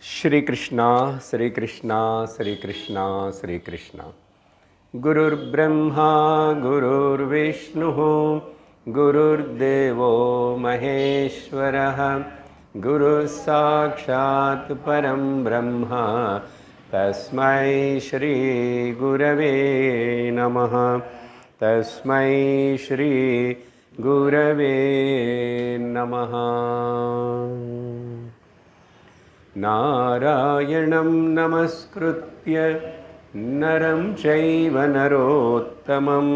श्री कृष्णा श्री कृष्णा श्री कृष्णा श्री कृष्णा। गुरुर्ब्रह्मा गुरुर्विष्णुः गुरुर्देवो महेश्वरः गुरुः साक्षात् परं ब्रह्म तस्मै श्री गुरवे नमः। तस्मै श्री गुरवे नमः। नारायणं नमस्कृत्य नरं चैव नरोत्तमं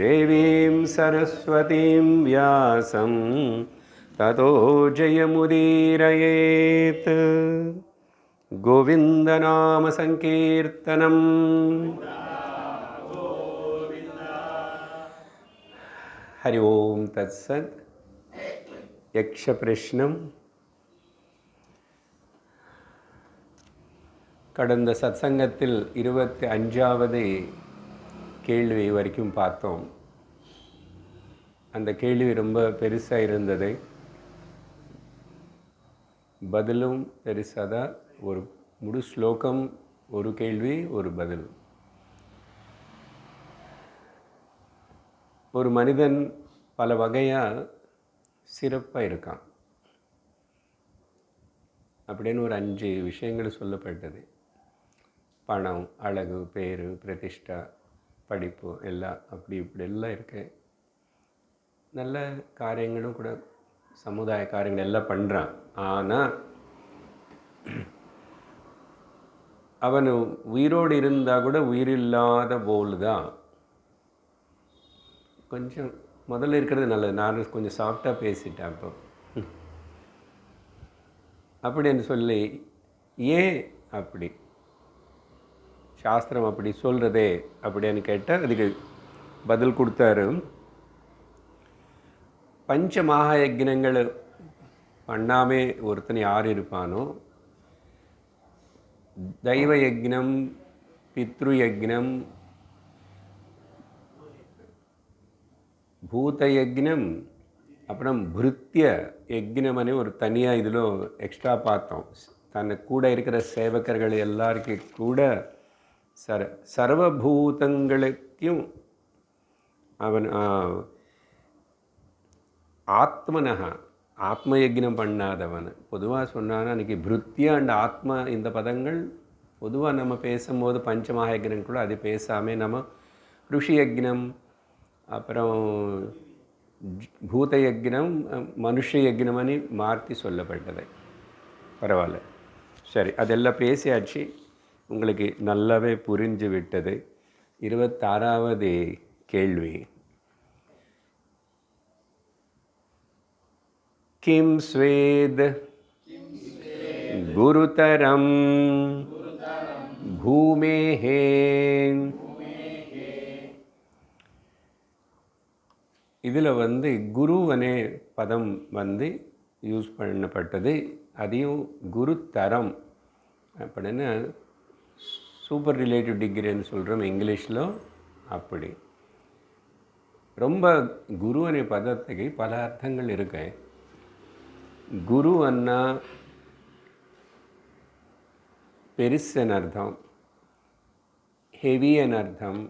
देवीं सरस्वतीं व्यासं ततो जयमुदीरयेत्। गोविन्दनामसङ्कीर्तनं हरि ओं तत्सत्। यक्षप्रश्नं கடந்த சத்சங்கத்தில் 25வது கேள்வி வரைக்கும் பார்த்தோம். அந்த கேள்வி ரொம்ப பெருசாக இருந்தது, பதிலும் பெருசாக தான். ஒரு முழு ஸ்லோகம், ஒரு கேள்வி ஒரு பதில். ஒரு மனிதன் பல வகையாக சிறப்பாக இருக்கான் அப்படின்னு ஒரு 5 விஷயங்கள் சொல்லப்பட்டது. பணம், அழகு, பேரு, பிரதிஷ்டா, படிப்பு எல்லாம் அப்படி இப்படி எல்லாம் இருக்கு. நல்ல காரியங்களும் கூட, சமுதாய காரியங்கள் எல்லாம் பண்ணுறான். ஆனால் அவன் உயிரோடு இருந்தால் கூட உயிரில்லாத போல் தான். கொஞ்சம் முதல்ல இருக்கிறது நல்லது. நான் கொஞ்சம் சாஃப்டாக பேசிட்டேன் இப்போ அப்படின்னு சொல்லி, ஏன் அப்படி சாஸ்திரம் அப்படி சொல்கிறதே அப்படின்னு கேட்டால் அதுக்கு பதில் கொடுத்தாரு. பஞ்ச மகா யஜ்னங்கள் பண்ணாமே ஒருத்தன் யார் இருப்பானோ, தெய்வ யஜ்னம், பித்ரு யஜ்னம், பூத யஜ்னம், அப்புறம் பிருத்திய யஜ்னம்னு ஒரு தனியாக இதில் எக்ஸ்ட்ரா பார்த்தோம். தன்னை கூட இருக்கிற சேவகர்கள் எல்லாருக்கும் கூட சர்வபூதங்களுக்கும் அவன் ஆத்மனஹா ஆத்ம யஜ்னம் பண்ணாதவன். பொதுவாக சொன்னான்னா அன்றைக்கி பிருத்தியா அண்ட் ஆத்மா இந்த பதங்கள் பொதுவாக நம்ம பேசும்போது பஞ்சமகா யஜ்னம் கூட அது பேசாமல் நம்ம ருஷி யஜ்னம், அப்புறம் பூத யஜ்னம், மனுஷ யஜ்னம்னு மாற்றி சொல்லப்பட்டது. பரவாயில்ல, சரி, அதெல்லாம் பேசியாச்சு. உங்களுக்கு நல்லாவே புரிஞ்சு விட்டது. 26வது கேள்வி, கிம் ஸ்வேத் குருதரம் பூமேஹே. இதில் குருவனே பதம் யூஸ் பண்ணப்பட்டது. அதையும் குருதரம் அப்படின்னு சூப்பர் ரிலேட்டிவ் டிகிரின்னு சொல்கிறோம் இங்கிலீஷில். அப்படி ரொம்ப குரு அనే பதத்துக்கு பல அர்த்தங்கள் இருக்கு. குரு அண்ணா பெருசுன்னு அர்த்தம், ஹெவின்னு அர்த்தம்,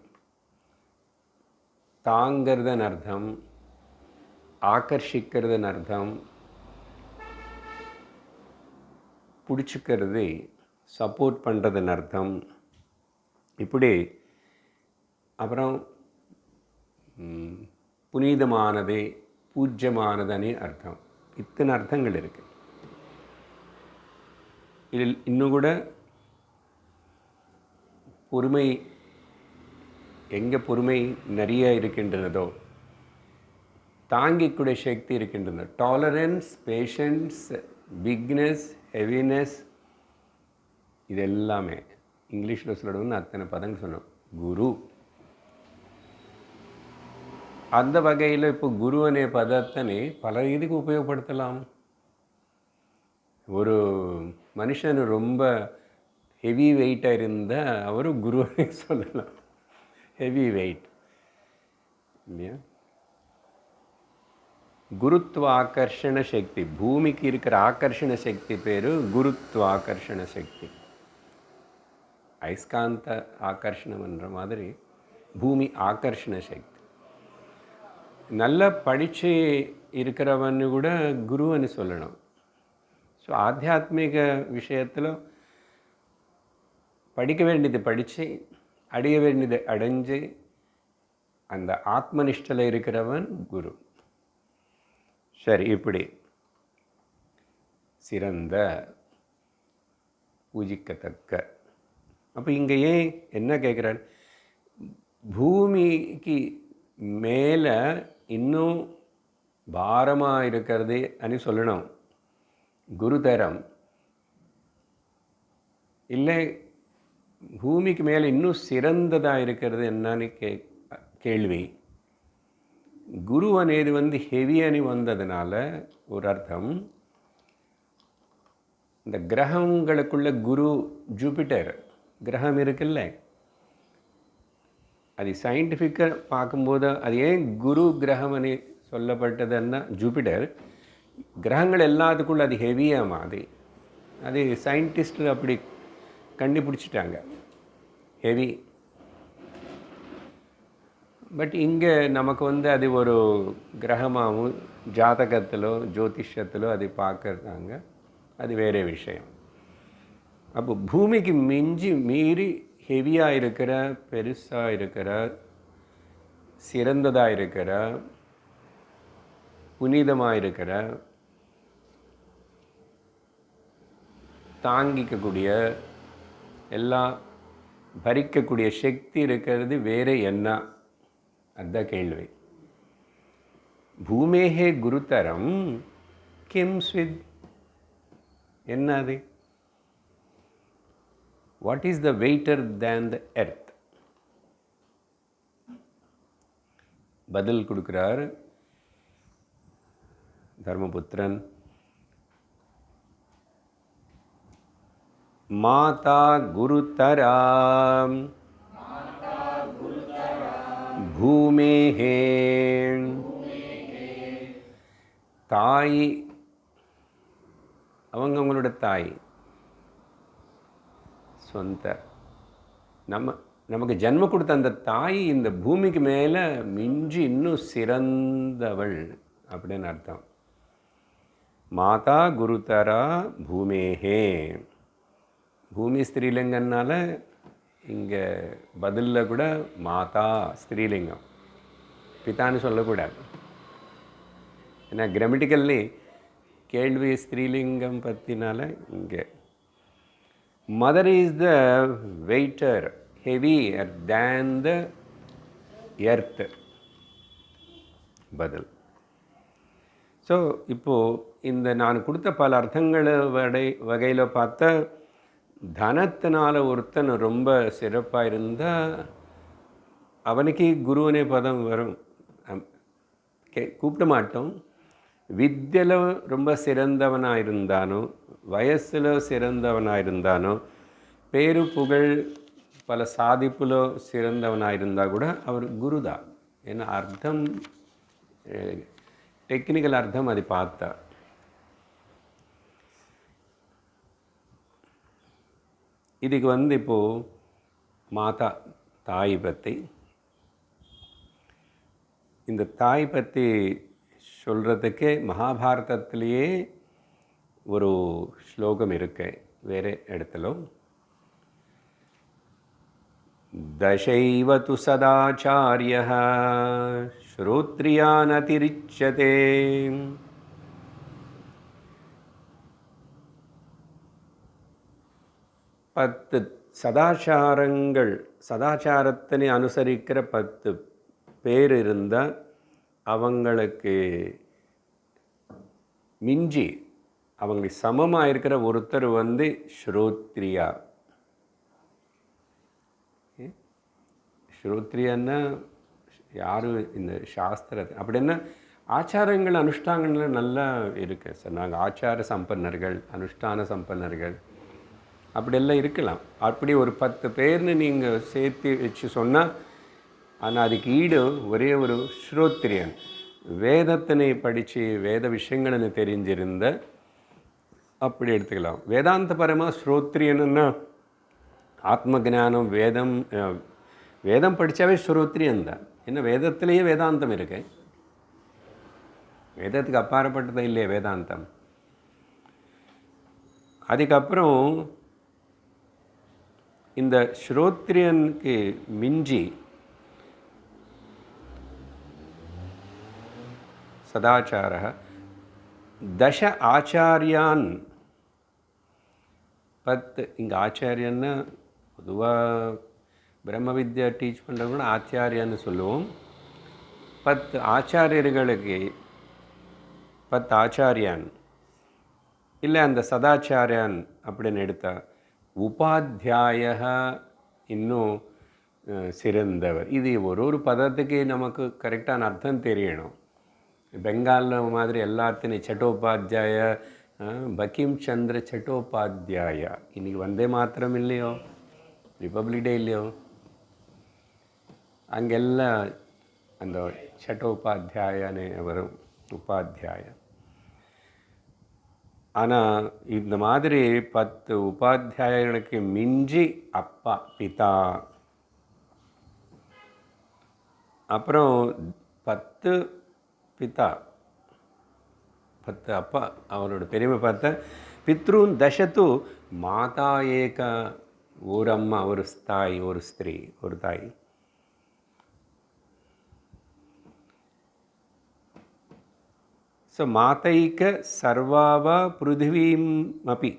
தாங்கிறதுன்னு அர்த்தம், ஆகர்ஷிக்கிறதுன்னு அர்த்தம், பிடிச்சிக்கிறது, சப்போர்ட் பண்ணுறதுன்னு அர்த்தம். இப்படி அப்புறம் புனிதமானது, பூஜ்யமானதுன்னு அர்த்தம். இத்தனை அர்த்தங்கள் இருக்குது. இதில் இன்னும் கூட பொறுமை, எங்கே பொறுமை நிறைய இருக்கின்றதோ தாங்கிக்கூடிய சக்தி இருக்கின்றது. டாலரன்ஸ், பேஷன்ஸ், பிக்னஸ், ஹெவினஸ், இது எல்லாமே இங்கிலீஷில் சொல்லணும்னு அத்தனை பதங்கள் சொன்னோம். குரு அந்த வகையில் இப்போ குரு அనే பதத்தனை பல இதுக்கு உபயோகப்படுத்தலாம். ஒரு மனுஷன் ரொம்ப ஹெவி வெயிட்டாக இருந்தால் அவரும் குருவனை சொல்லலாம். ஹெவி வெயிட் இல்லையா? குருத்வ ஆகர்ஷண சக்தி, பூமிக்கு இருக்கிற ஆகர்ஷண சக்தி பேர் குருத்வ ஆகர்ஷண சக்தி. அயஸ்காந்த ஆகர்ஷணம்ன்ற மாதிரி பூமி ஆகர்ஷண சக்தி. நல்லா படித்து இருக்கிறவன்னு கூட குருன்னு சொல்லணும். ஸோ ஆத்தியாத்மிக விஷயத்தில் படிக்க வேண்டியது படித்து, அடைய வேண்டியதை அடைஞ்சு அந்த ஆத்மனிஷ்டையில் இருக்கிறவன் குரு. சரி, இப்படி சிறந்த பூஜிக்கத்தக்க. அப்போ இங்கே ஏன் என்ன கேட்குறாரு? பூமிக்கு மேலே இன்னும் பாரமாக இருக்கிறது అని சொல்லணும். குருதரம் இல்லை, பூமிக்கு மேலே இன்னும் சிறந்ததாக இருக்கிறது என்னன்னு கேள்வி. குரு అనేది ஹெவி అని வந்ததுனால ஒரு அர்த்தம். இந்த கிரகங்களுக்குள்ள குரு ஜூபிட்டர் கிரகம் இருக்குல்ல, அது சயின்டிஃபிக்காக பார்க்கும்போது அது ஏன் குரு கிரகம்னு சொல்லப்பட்டதுன்னா, ஜூபிட்டர் கிரகங்கள் எல்லாத்துக்குள்ள அது ஹெவியாக மாதிரி அது சயின்டிஸ்ட்டு அப்படி கண்டுபிடிச்சிட்டாங்க, ஹெவி. பட் இங்கே நமக்கு அது ஒரு கிரகமாகவும் ஜாதகத்திலோ ஜோதிஷத்திலோ அது பார்க்குறாங்க, அது வேறு விஷயம். அப்போ பூமிக்கு மீறி ஹெவியாக இருக்கிற, பெருசாக இருக்கிற, சிறந்ததாக இருக்கிற, புனிதமாக இருக்கிற, தாங்கிக்கக்கூடிய, எல்லாம் பறிக்கக்கூடிய சக்தி இருக்கிறது வேறு என்ன? அதுதான் கேள்வி. பூமேஹே குருதரம் கிம் ஸ்வித், என்னது? What is the weighter than the earth? பதில் கொடுக்கிறார் தர்மபுத்திரன். மாதா குருதரா பூமேஹே, தாய் அவங்களோட தாய் சொந்த நமக்கு ஜன்மம் கொடுத்த அந்த தாய் இந்த பூமிக்கு மேலே மிஞ்சி இன்னும் சிறந்தவள் அப்படின்னு அர்த்தம். மாதா குருதரா பூமேஹே. பூமி ஸ்திரீலிங்கனால இங்கே பதிலில் கூட மாதா ஸ்திரீலிங்கம், பிதான்னு சொல்லக்கூடாது. ஏன்னா கிராமட்டிக்கல்லி கேள்வி ஸ்திரீலிங்கம் பற்றினால இங்கே mother is the weighter, heavier than the earth. பதில். ஸோ இப்போது இந்த நான் கொடுத்த பல அர்த்தங்களை வகையில் பார்த்தா, தனத்தினால் ஒருத்தன் ரொம்ப சிறப்பாக இருந்தால் அவனுக்கு குருவனே பதம் வரும், கூப்பிட மாட்டோம். வித்தியில் ரொம்ப சிறந்தவனாக இருந்தானோ, வயசில் சிறந்தவனாக இருந்தானோ, பேரு புகழ் பல சாதிப்பில் சிறந்தவனாக இருந்தால் கூட அவர் குரு தான். ஏன்னா அர்த்தம், டெக்னிக்கல் அர்த்தம் அது பார்த்தா. இதுக்கு இப்போது மாதா தாய் பற்றி, இந்த தாய் பற்றி சொல்கிறதுக்கு மகாபாரதத்திலேயே ஒரு ஸ்லோகம் இருக்கு வேறு இடத்துல. தசைவ து சதாச்சார்யः ஸ்ரோத்ரியான் அதிரிச்யதே. பத்து சதாச்சாரங்கள், சதாச்சாரத்தினை அனுசரிக்கிற 10 பேர் இருந்தால் அவங்களுக்கு மிஞ்சி அவங்களுக்கு சமமாக இருக்கிற ஒருத்தர் ஸ்ரோத்ரியா. ஸ்ரோத்ரியான்னா யார்? இந்த சாஸ்திரத்தை அப்படின்னா ஆச்சாரங்கள் அனுஷ்டானங்கள் நல்லா இருக்குது சார். நாங்கள் ஆச்சார சம்பன்னர்கள், அனுஷ்டான சம்பன்னர்கள் அப்படியெல்லாம் இருக்கலாம். அப்படி ஒரு 10 பேர்னு நீங்கள் சேர்த்து வச்சு சொன்னால், ஆனால் அதுக்கு ஈடு ஒரே ஒரு ஸ்ரோத்ரியன். வேதத்தினை படித்து வேத விஷயங்களை தெரிஞ்சிருந்த அப்படி எடுத்துக்கலாம். வேதாந்தபரமாக ஸ்ரோத்ரியன்னா ஆத்ம ஜானம் வேதம் படித்தாவே ஸ்ரோத்ரியந்தான். என்ன வேதத்திலேயே வேதாந்தம் இருக்கு. வேதத்துக்கு அப்பாற்பட்டது இல்லையே வேதாந்தம். அதுக்கப்புறம் இந்த ஸ்ரோத்ரியனுக்கு மிஞ்சி சதாச்சார தச ஆச்சாரியான் 10 இங்கே ஆச்சாரியன்னு பொதுவாக பிரம்ம வித்யா டீச் பண்ணுறவங்க ஆச்சாரியான்னு சொல்லுவோம். 10 ஆச்சாரியர்களுக்கு 10 ஆச்சாரியான் இல்லை அந்த சதாச்சாரியான் அப்படின்னு எடுத்தா உபாத்தியாய இன்னும் சிறந்தவர். இது ஒரு பதத்துக்கு நமக்கு கரெக்டான அர்த்தம் தெரியணும். பெங்காலில் மாதிரி எல்லாத்தையும் சட்டோபாத்தியாய பக்கிம் சந்திர சட்டோபாத்தியாயா. இன்றைக்கி வந்தே மாத்திரம் இல்லையோ, ரிப்பப்ளிக் டே இல்லையோ, அங்கெல்லாம் அந்த சட்டோபாத்தியாயன்னு வரும் உபாத்தியாய. ஆனால் இந்த மாதிரி 10 உபாத்தியாயர்களுக்கு மிஞ்சி அப்பா பிதா. அப்புறம் 10 பிதா 10 அப்பா அவரோட பெருமை பார்த்தா பித்ருன் தசத்து மாதா ஏக ஒரு அம்மா ஒரு தாய் ஒரு ஸ்திரீ ஒரு தாய். ஸோ மாதைக்க சர்வாவா பிருத்திவீம் அப்பி,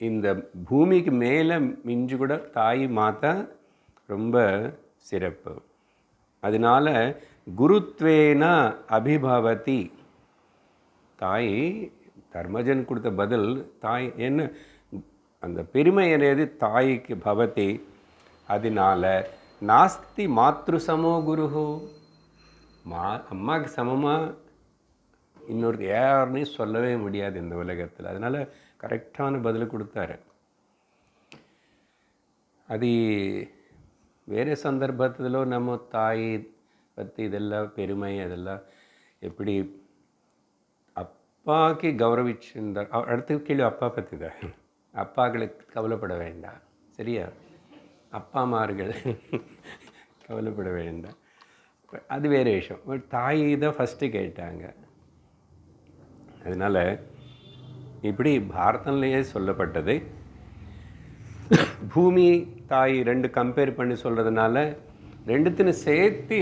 இந்த பூமிக்கு மேலே மிஞ்சு கூட தாய் மாதா ரொம்ப சிறப்பு. அதனால குருத்வேன அபிபவதி. தாய் தர்மஜன் கொடுத்த பதில் தாய் என்ன அந்த பெருமை అనేది தாய்க்கு பவதி. அதனால நாஸ்தி மாத்ரு சமோ குருஹு, அம்மாவுக்கு சமமாக இன்னொரு யாருன்னு சொல்லவே முடியாது இந்த உலகத்தில். அதனால் கரெக்டான பதில் கொடுத்தாரு. அது வேறு சந்தர்ப்பத்தில் நம்ம தாய் பற்றி இதெல்லாம் பெருமை அதெல்லாம் எப்படி அப்பாவுக்கு கௌரவிச்சிருந்தார். அடுத்த கேள்வி அப்பா பற்றி தான். அப்பாக்களுக்கு கவலைப்பட வேண்டாம், சரியா? அப்பாமார்கள் கவலைப்பட வேண்டாம், அது வேறு விஷயம். தாய் தான் ஃபஸ்ட்டு கேட்டாங்க. அதனால் இப்படி பாரதம்லேயே சொல்லப்பட்டது. பூமி தாய் ரெண்டு கம்பேர் பண்ணி சொல்கிறதுனால ரெண்டுத்திനും சேர்த்து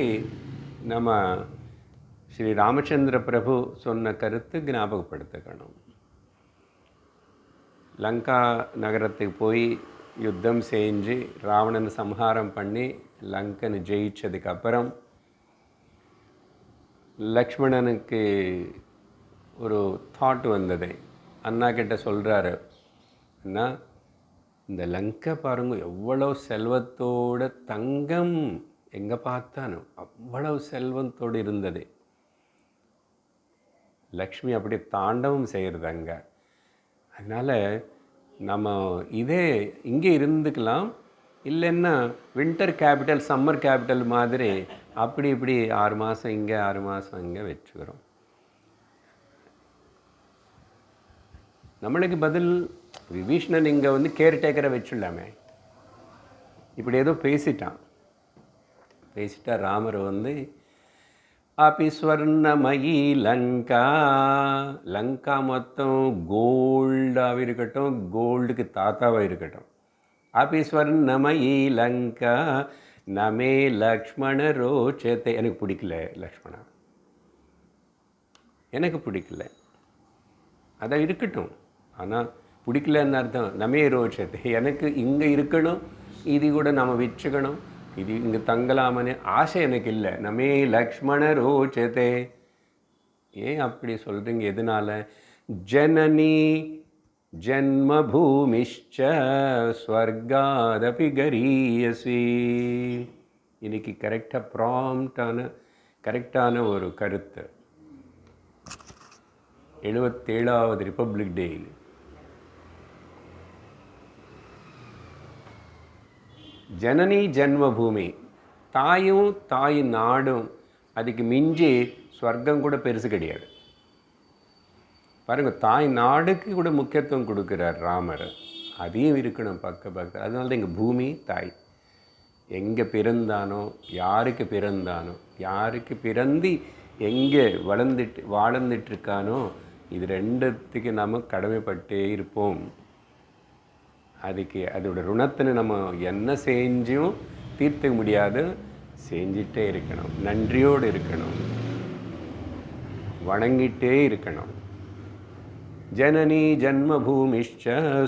நம்ம ஸ்ரீ ராமச்சந்திர பிரபு சொன்ன கருத்து ஞாபகப்படுத்திக்கணும். லங்கா நகரத்துக்கு போய் யுத்தம் செஞ்சு ராவணனை சம்ஹாரம் பண்ணி லங்கனை ஜெயிச்சதுக்கப்புறம் லக்ஷ்மணனுக்கு ஒரு தாட் வந்தது. அண்ணா கிட்ட சொல்கிறாரு, அண்ணா இந்த லங்கை பாருங்க எவ்வளோ செல்வத்தோட, தங்கம் எங்கே பார்த்தாலும் அவ்வளவு செல்வத்தோடு இருந்தது. லக்ஷ்மி அப்படி தாண்டவம் செய்கிறது அங்கே. அதனால் நம்ம இதே இங்கே இருந்துக்கலாம், இல்லைன்னா வின்டர் கேபிட்டல் சம்மர் கேபிட்டல் மாதிரி அப்படி இப்படி 6 மாதம் இங்கே 6 மாதம் இங்கே வச்சுக்கிறோம். நம்மளுக்கு பதில் விபீஷ்ணன் இங்கே வந்து கேர்டேக்கரை வச்சுடலாமே. இப்படி ஏதோ பேசிட்டா ராமர் வந்து அப்பி ஸ்வர்ணமயி லங்கா மொத்தம் கோல்டாக இருக்கட்டும், கோல்டுக்கு தாத்தாவாக இருக்கட்டும், அப்பி ஸ்வர்ணமயி லங்கா நமே லக்ஷ்மண ரோச்சத்தை. எனக்கு பிடிக்கல லக்ஷ்மணா, எனக்கு பிடிக்கல. அதான் இருக்கட்டும், ஆனால் பிடிக்கலன்னு அர்த்தம் நமே ரோச்சத்தை. எனக்கு இங்கே இருக்கணும், இது கூட நம்ம வச்சுக்கணும், இது இங்கே தங்கலாமன்னு ஆசை எனக்கு இல்லை. நமே லக்ஷ்மண ரோச்சதே. ஏன் அப்படி சொல்கிறீங்க? எதனால்? ஜனனி ஜன்மபூமிஷ்ச ஸ்வர்காதபி கரீயசி. இன்னைக்கு கரெக்டான ஒரு கருத்து. 77வது ரிப்பப்ளிக் டே. ஜனனி ஜன்மபூமி, தாயும் தாய் நாடும் அதுக்கு மிஞ்சி ஸ்வர்க்கம் கூட பெருசு கிடையாது. பாருங்கள், தாய் நாடுக்கு கூட முக்கியத்துவம் கொடுக்குறார் ராமர். அதையும் இருக்கணும் பக்கத்தில். அதனால தான் இங்கே பூமி தாய். எங்கே பிறந்தானோ, யாருக்கு பிறந்தானோ, யாருக்கு பிறந்து எங்கே வாழ்ந்துட்டுருக்கானோ, இது ரெண்டுத்துக்கு நம்ம கடமைப்பட்டே இருப்போம். அதுக்கு அதோட ருணத்தினை நம்ம என்ன செஞ்சும் தீர்த்துக்க முடியாது. செஞ்சிட்டே இருக்கணும், நன்றியோடு இருக்கணும், வணங்கிட்டே இருக்கணும். ஜனனி ஜன்மபூமிஷ்ச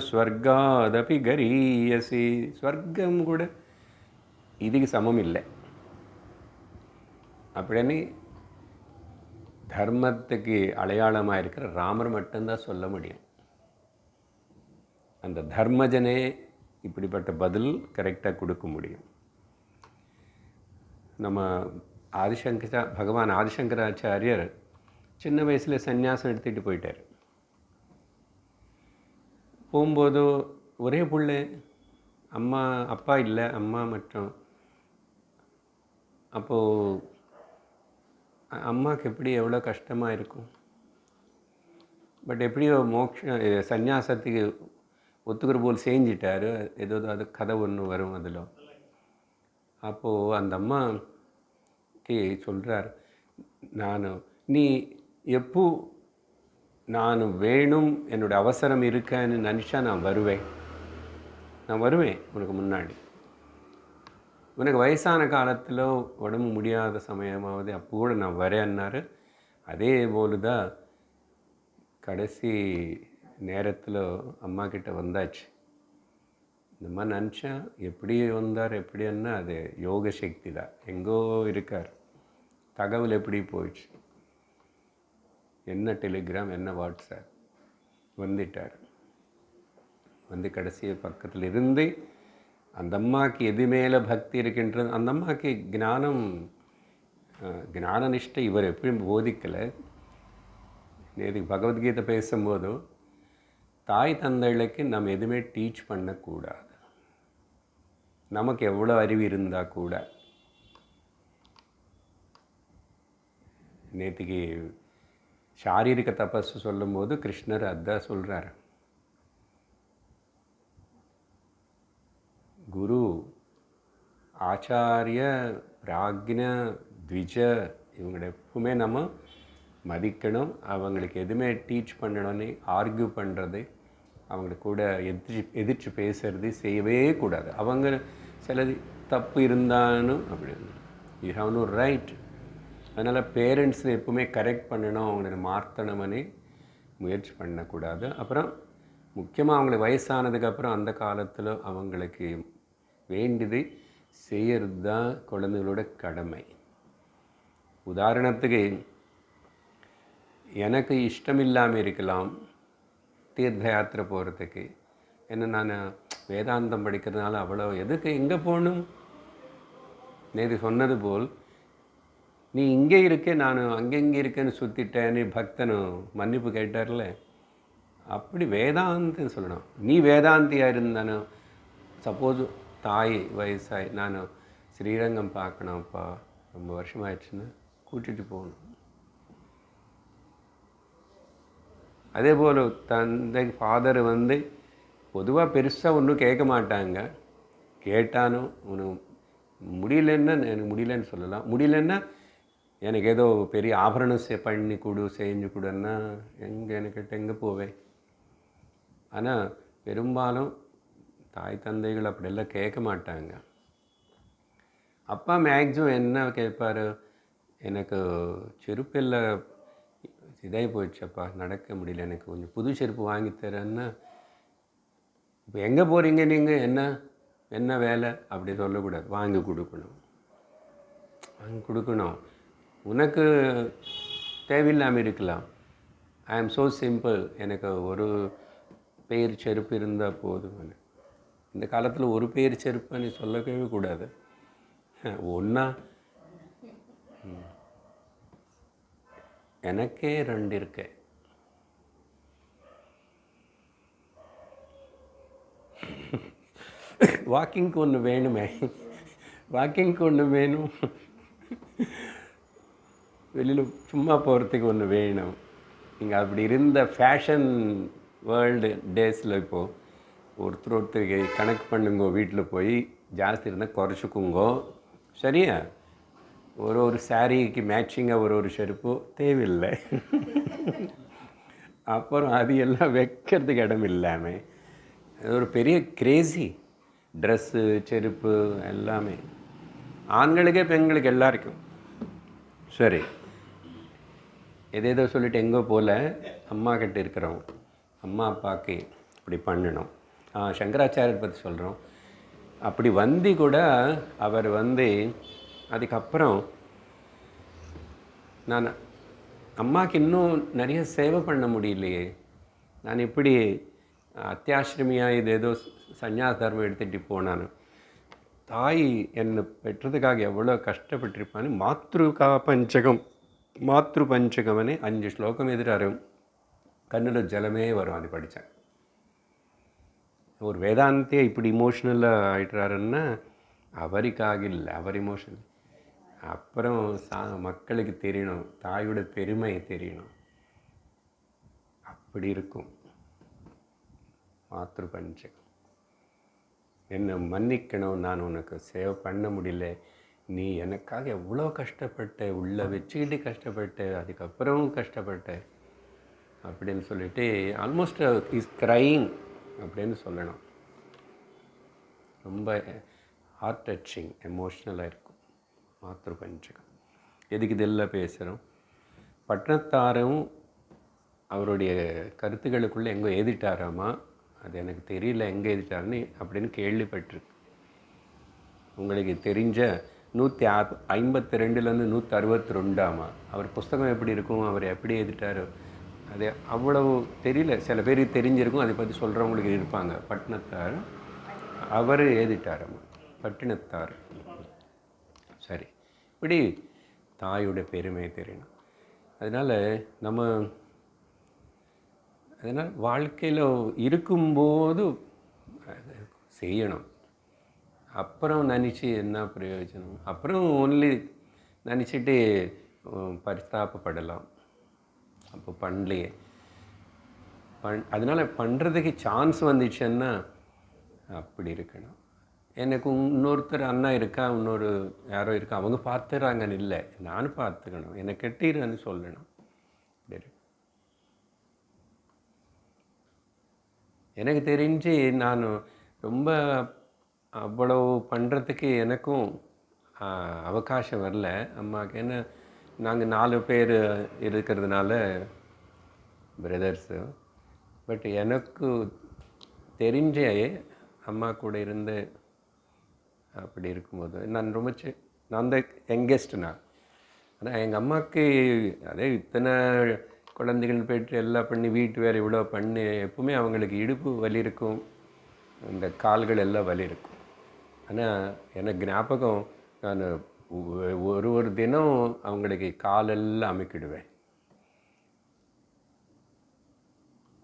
ஸ்வர்காதபி கரீயசி. ஸ்வர்க்கம் கூட இதுக்கு சமம் இல்லை. அப்படின்னு தர்மத்துக்கு அடையாளமாக இருக்கிற ராமர் மட்டும்தான் சொல்ல முடியும். அந்த தர்மஜனே இப்படிப்பட்ட பதில் கரெக்டாக கொடுக்க முடியும். நம்ம பகவான் ஆதிசங்கராச்சாரியர் சின்ன வயசில் சந்நியாசம் எடுத்துகிட்டு போயிட்டார். போகும்போது ஒரே பிள்ளை, அப்பா இல்லை, அம்மா மட்டும். அப்போது அம்மாவுக்கு எப்படி எவ்வளோ கஷ்டமாக இருக்கும். பட் எப்படியோ சந்நியாசத்துக்கு ஒத்துக்கிற போல் செஞ்சிட்டார். ஏதோ அது கதை ஒன்று வரும் அதில். அப்போது அந்த அம்மாக்கு சொல்கிறார், நீ எப்போ நான் வேணும், என்னோடய அவசரம் இருக்கேன்னு நினச்சா நான் வருவேன் உனக்கு முன்னாடி. உனக்கு வயசான காலத்தில் உடம்பு முடியாத சமயமாவது அப்போ கூட நான் வரேன்னாரு. அதே போல் தான் கடைசி நேரத்தில் அம்மா கிட்ட வந்தாச்சு. இந்த மாதிரி நினச்சா எப்படி வந்தார், எப்படின்னா அது யோக சக்தி தான். எங்கோ இருக்கார், தகவல் எப்படி போயிடுச்சு, என்ன டெலிகிராம், என்ன வாட்ஸ்அப், வந்துட்டார். வந்து கடைசி பக்கத்தில் இருந்து அந்த அம்மாவுக்கு எது மேலே பக்தி இருக்கின்றது. அந்த அம்மாவுக்கு ஞான நிஷ்டை இவர் எப்பயும் போதிக்கலை. நேற்று பகவத்கீதை பேசும்போது தாய் தந்தைகளுக்கு நம்ம எதுவுமே டீச் பண்ணக்கூடாது. நமக்கு எவ்வளோ அறிவு இருந்தால் கூட. நேற்றுக்கு சாரீரிக தபஸ் சொல்லும்போது கிருஷ்ணர் அதான் சொல்கிறார். குரு, ஆச்சாரிய, பிராக்ஞ, த்விஜ இவங்களை எப்பவுமே நம்ம மதிக்கணும். அவங்களுக்கு எதுவுமே டீச் பண்ணணும்னு ஆர்கியூ பண்ணுறது, அவங்களுக்கு கூட எதிர்த்து பேசுறது செய்யவே கூடாது. அவங்க சிலது தப்பு இருந்தாலும் அப்படின்னு யூ ஹாவ் நோ ரைட். அதனால் பேரண்ட்ஸை எப்பவுமே கரெக்ட் பண்ணணும், அவங்கள மாற்றணும்னு முயற்சி பண்ணக்கூடாது. அப்புறம் முக்கியமாக அவங்களுக்கு வயசானதுக்கப்புறம் அந்த காலத்தில் அவங்களுக்கு வேண்டியது செய்கிறது தான் குழந்தைகளோட கடமை. உதாரணத்துக்கு எனக்கு இஷ்டம் இல்லாமல் இருக்கலாம் தீர்த்த யாத்திரை போகிறதுக்கு. ஏன்னா நான் வேதாந்தம் படிக்கிறதுனால அவ்வளோ எதுக்கு எங்கே போகணும். நேற்று சொன்னது போல் நீ இங்கே இருக்க, நான் அங்கெங்கே இருக்கேன்னு சுற்றிட்டேன்னு பக்தனும் மன்னிப்பு கேட்டார்ல. அப்படி வேதாந்தம் சொல்லணும். நீ வேதாந்தியாக இருந்தானோ, சப்போஸ் தாய் வயசாகி நான் ஸ்ரீரங்கம் பார்க்கணும்ப்பா, ரொம்ப வருஷமாகிடுச்சுன்னா கூட்டிகிட்டு போகணும். அதே போல் தந்தை ஃபாதர் வந்து பொதுவாக பெருசாக ஒன்றும் கேட்க மாட்டாங்க. கேட்டாலும் உனக்கு முடியலன்னா எனக்கு முடியலன்னு சொல்லலாம். முடியலன்னா எனக்கு ஏதோ பெரிய ஆபரணம் பண்ணி கொடு, செஞ்சு கொடுன்னா எனக்கிட்ட எங்கே போவேன். ஆனால் பெரும்பாலும் தாய் தந்தைகள் அப்படியெல்லாம் கேட்க மாட்டாங்க. அப்பா மேக்ஸிமம் என்ன கேட்பார், எனக்கு செருப்பில் இதாகி போயிடுச்சப்பா, நடக்க முடியல, எனக்கு கொஞ்சம் புது செருப்பு வாங்கி தரேன்னா, இப்போ எங்கே போகிறீங்க நீங்கள், என்ன வேலை அப்படி சொல்லக்கூடாது. வாங்கி கொடுக்கணும். உனக்கு தேவையில்லாமல் இருக்கலாம். ஐ ஆம் ஸோ சிம்பிள், எனக்கு ஒரு பேர் செருப்பு இருந்தால் போதும். இந்த காலத்தில் ஒரு பேர் செருப்பை நீ சொல்லவே கூடாது. ஒன்றா எனக்கே 2 இருக்கு. வாக்கிங்க்கு ஒன்று வேணுமே. வாக்கிங்க்கு ஒன்று வேணும், வெளியில் சும்மா போகிறதுக்கு ஒன்று வேணும். நீங்கள் அப்படி இருந்த ஃபேஷன் வேர்ல்டு டேஸில் இப்போது ஒருத்தருக்கு கணக்கு பண்ணுங்கோ, வீட்டில் போய் ஜாஸ்தி இருந்தால் குறைச்சிக்குங்கோ. சரியா? ஒரு சாரீக்கு மேட்சிங்காக ஒரு செருப்பு தேவையில்லை. அப்புறம் அது எல்லாம் வைக்கிறதுக்கு இடம் இல்லாமல் ஒரு பெரிய கிரேசி ட்ரெஸ்ஸு, செருப்பு எல்லாமே ஆண்களுக்கே பெண்களுக்கு எல்லாருக்கும். சரி, எதேதோ சொல்லிட்டு எங்கே போல் அம்மா கிட்ட இருக்கிறோம், அம்மா அப்பாவுக்கு இப்படி பண்ணணும். சங்கராச்சாரியர் பற்றி சொல்கிறோம். அப்படி வந்து கூட அவர் அதுக்கப்புறம் நான் அம்மாவுக்கு இன்னும் நிறைய சேவை பண்ண முடியலையே, நான் இப்படி அத்தியாசிரமியாக இது ஏதோ சந்நியாச தர்மம் எடுத்துகிட்டு போனான். தாய் என்னை பெற்றதுக்காக எவ்வளோ கஷ்டப்பட்டிருப்பான்னு மாத்ரு பஞ்சகம்னு 5 ஸ்லோகம் எதிராரு. கண்ணில் ஜலமே வரும் அது படித்தேன். ஒரு வேதாந்தியே இப்படி இமோஷ்னலாக ஆகிட்டுறாருன்னா அவருக்காக இல்லை, அவர் இமோஷனல். அப்புறம் மக்களுக்கு தெரியணும், தாயோட பெருமை தெரியணும். அப்படி இருக்கும் மாத்ரு பஞ்சகம். என்னை மன்னிக்கணும், நான் உனக்கு சேவை பண்ண முடியல, நீ எனக்காக எவ்வளோ கஷ்டப்பட்ட, உள்ளே வச்சுக்கிட்டு கஷ்டப்பட்ட, அதுக்கப்புறம் கஷ்டப்பட்ட அப்படின்னு சொல்லிட்டு ஆல்மோஸ்ட் இஸ் க்ரைங் அப்படின்னு சொல்லணும். ரொம்ப ஹார்ட் டச்சிங், எமோஷ்னலாக இருக்கும் மாத்ரு பஞ்சகம். எதுக்கு இதெல்லாம் பேசுகிறோம்? பட்டணத்தாரும் அவருடைய கருத்துக்களுக்குள்ளே எங்கே எழுதிட்டாராமா, அது எனக்கு தெரியல எங்கே எழுதிட்டாருன்னு அப்படின்னு கேள்விப்பட்டிருக்கு. உங்களுக்கு தெரிஞ்ச 152லேருந்து 162 அவர் புஸ்தகம் எப்படி இருக்கும், அவர் எப்படி எழுதிட்டார், அது அவ்வளவு தெரியல. சில பேர் தெரிஞ்சிருக்கும், அதை பற்றி சொல்கிறவங்களுக்கு இருப்பாங்க. பட்டினத்தார் அவர் எழுதிட்டாராமா, பட்டினத்தார். சரி, இப்படி தாயோட பெருமை தெரியணும். அதனால் வாழ்க்கையில் இருக்கும்போது செய்யணும். அப்புறம் நினச்சி என்ன பிரயோஜனம்? அப்புறம் ஒன்லி நினச்சிட்டு பரிதாபப்படலாம். அப்போ பண்ணலையே. அதனால் பண்ணுறதுக்கு சான்ஸ் வந்துச்சுன்னா அப்படி இருக்கணும். எனக்கு இன்னொருத்தர் அண்ணா இருக்கா, இன்னொரு யாரோ இருக்கா, அவங்க பார்த்துறாங்கன்னு இல்லை, நானும் பார்த்துக்கணும், என்னை கெட்டிடுறேன்னு சொல்லணும். அப்படி இருக்கு. எனக்கு தெரிஞ்சு நான் ரொம்ப அவ்வளவு பண்ணுறதுக்கு எனக்கும் அவகாசம் வரல அம்மாவுக்கு. ஏன்னா நாங்கள் 4 பேர் இருக்கிறதுனால பிரதர்ஸு. பட் எனக்கு தெரிஞ்ச அம்மா கூட இருந்து அப்படி இருக்கும்போது நான் நான் தான் யங்கெஸ்ட். ஆனால் எங்கள் அம்மாவுக்கு அதே இத்தனை குழந்தைகள் பெற்று எல்லாம் பண்ணி வீட்டு வேறு இவ்வளோ பண்ணி எப்பவுமே அவங்களுக்கு இடுப்பு வலி இருக்கும், இந்த கால்கள் எல்லாம் வலி இருக்கும். ஆனால் எனக்கு ஞாபகம், நான் ஒரு தினம் அவங்களுக்கு காலெல்லாம் அமைக்கிடுவேன்.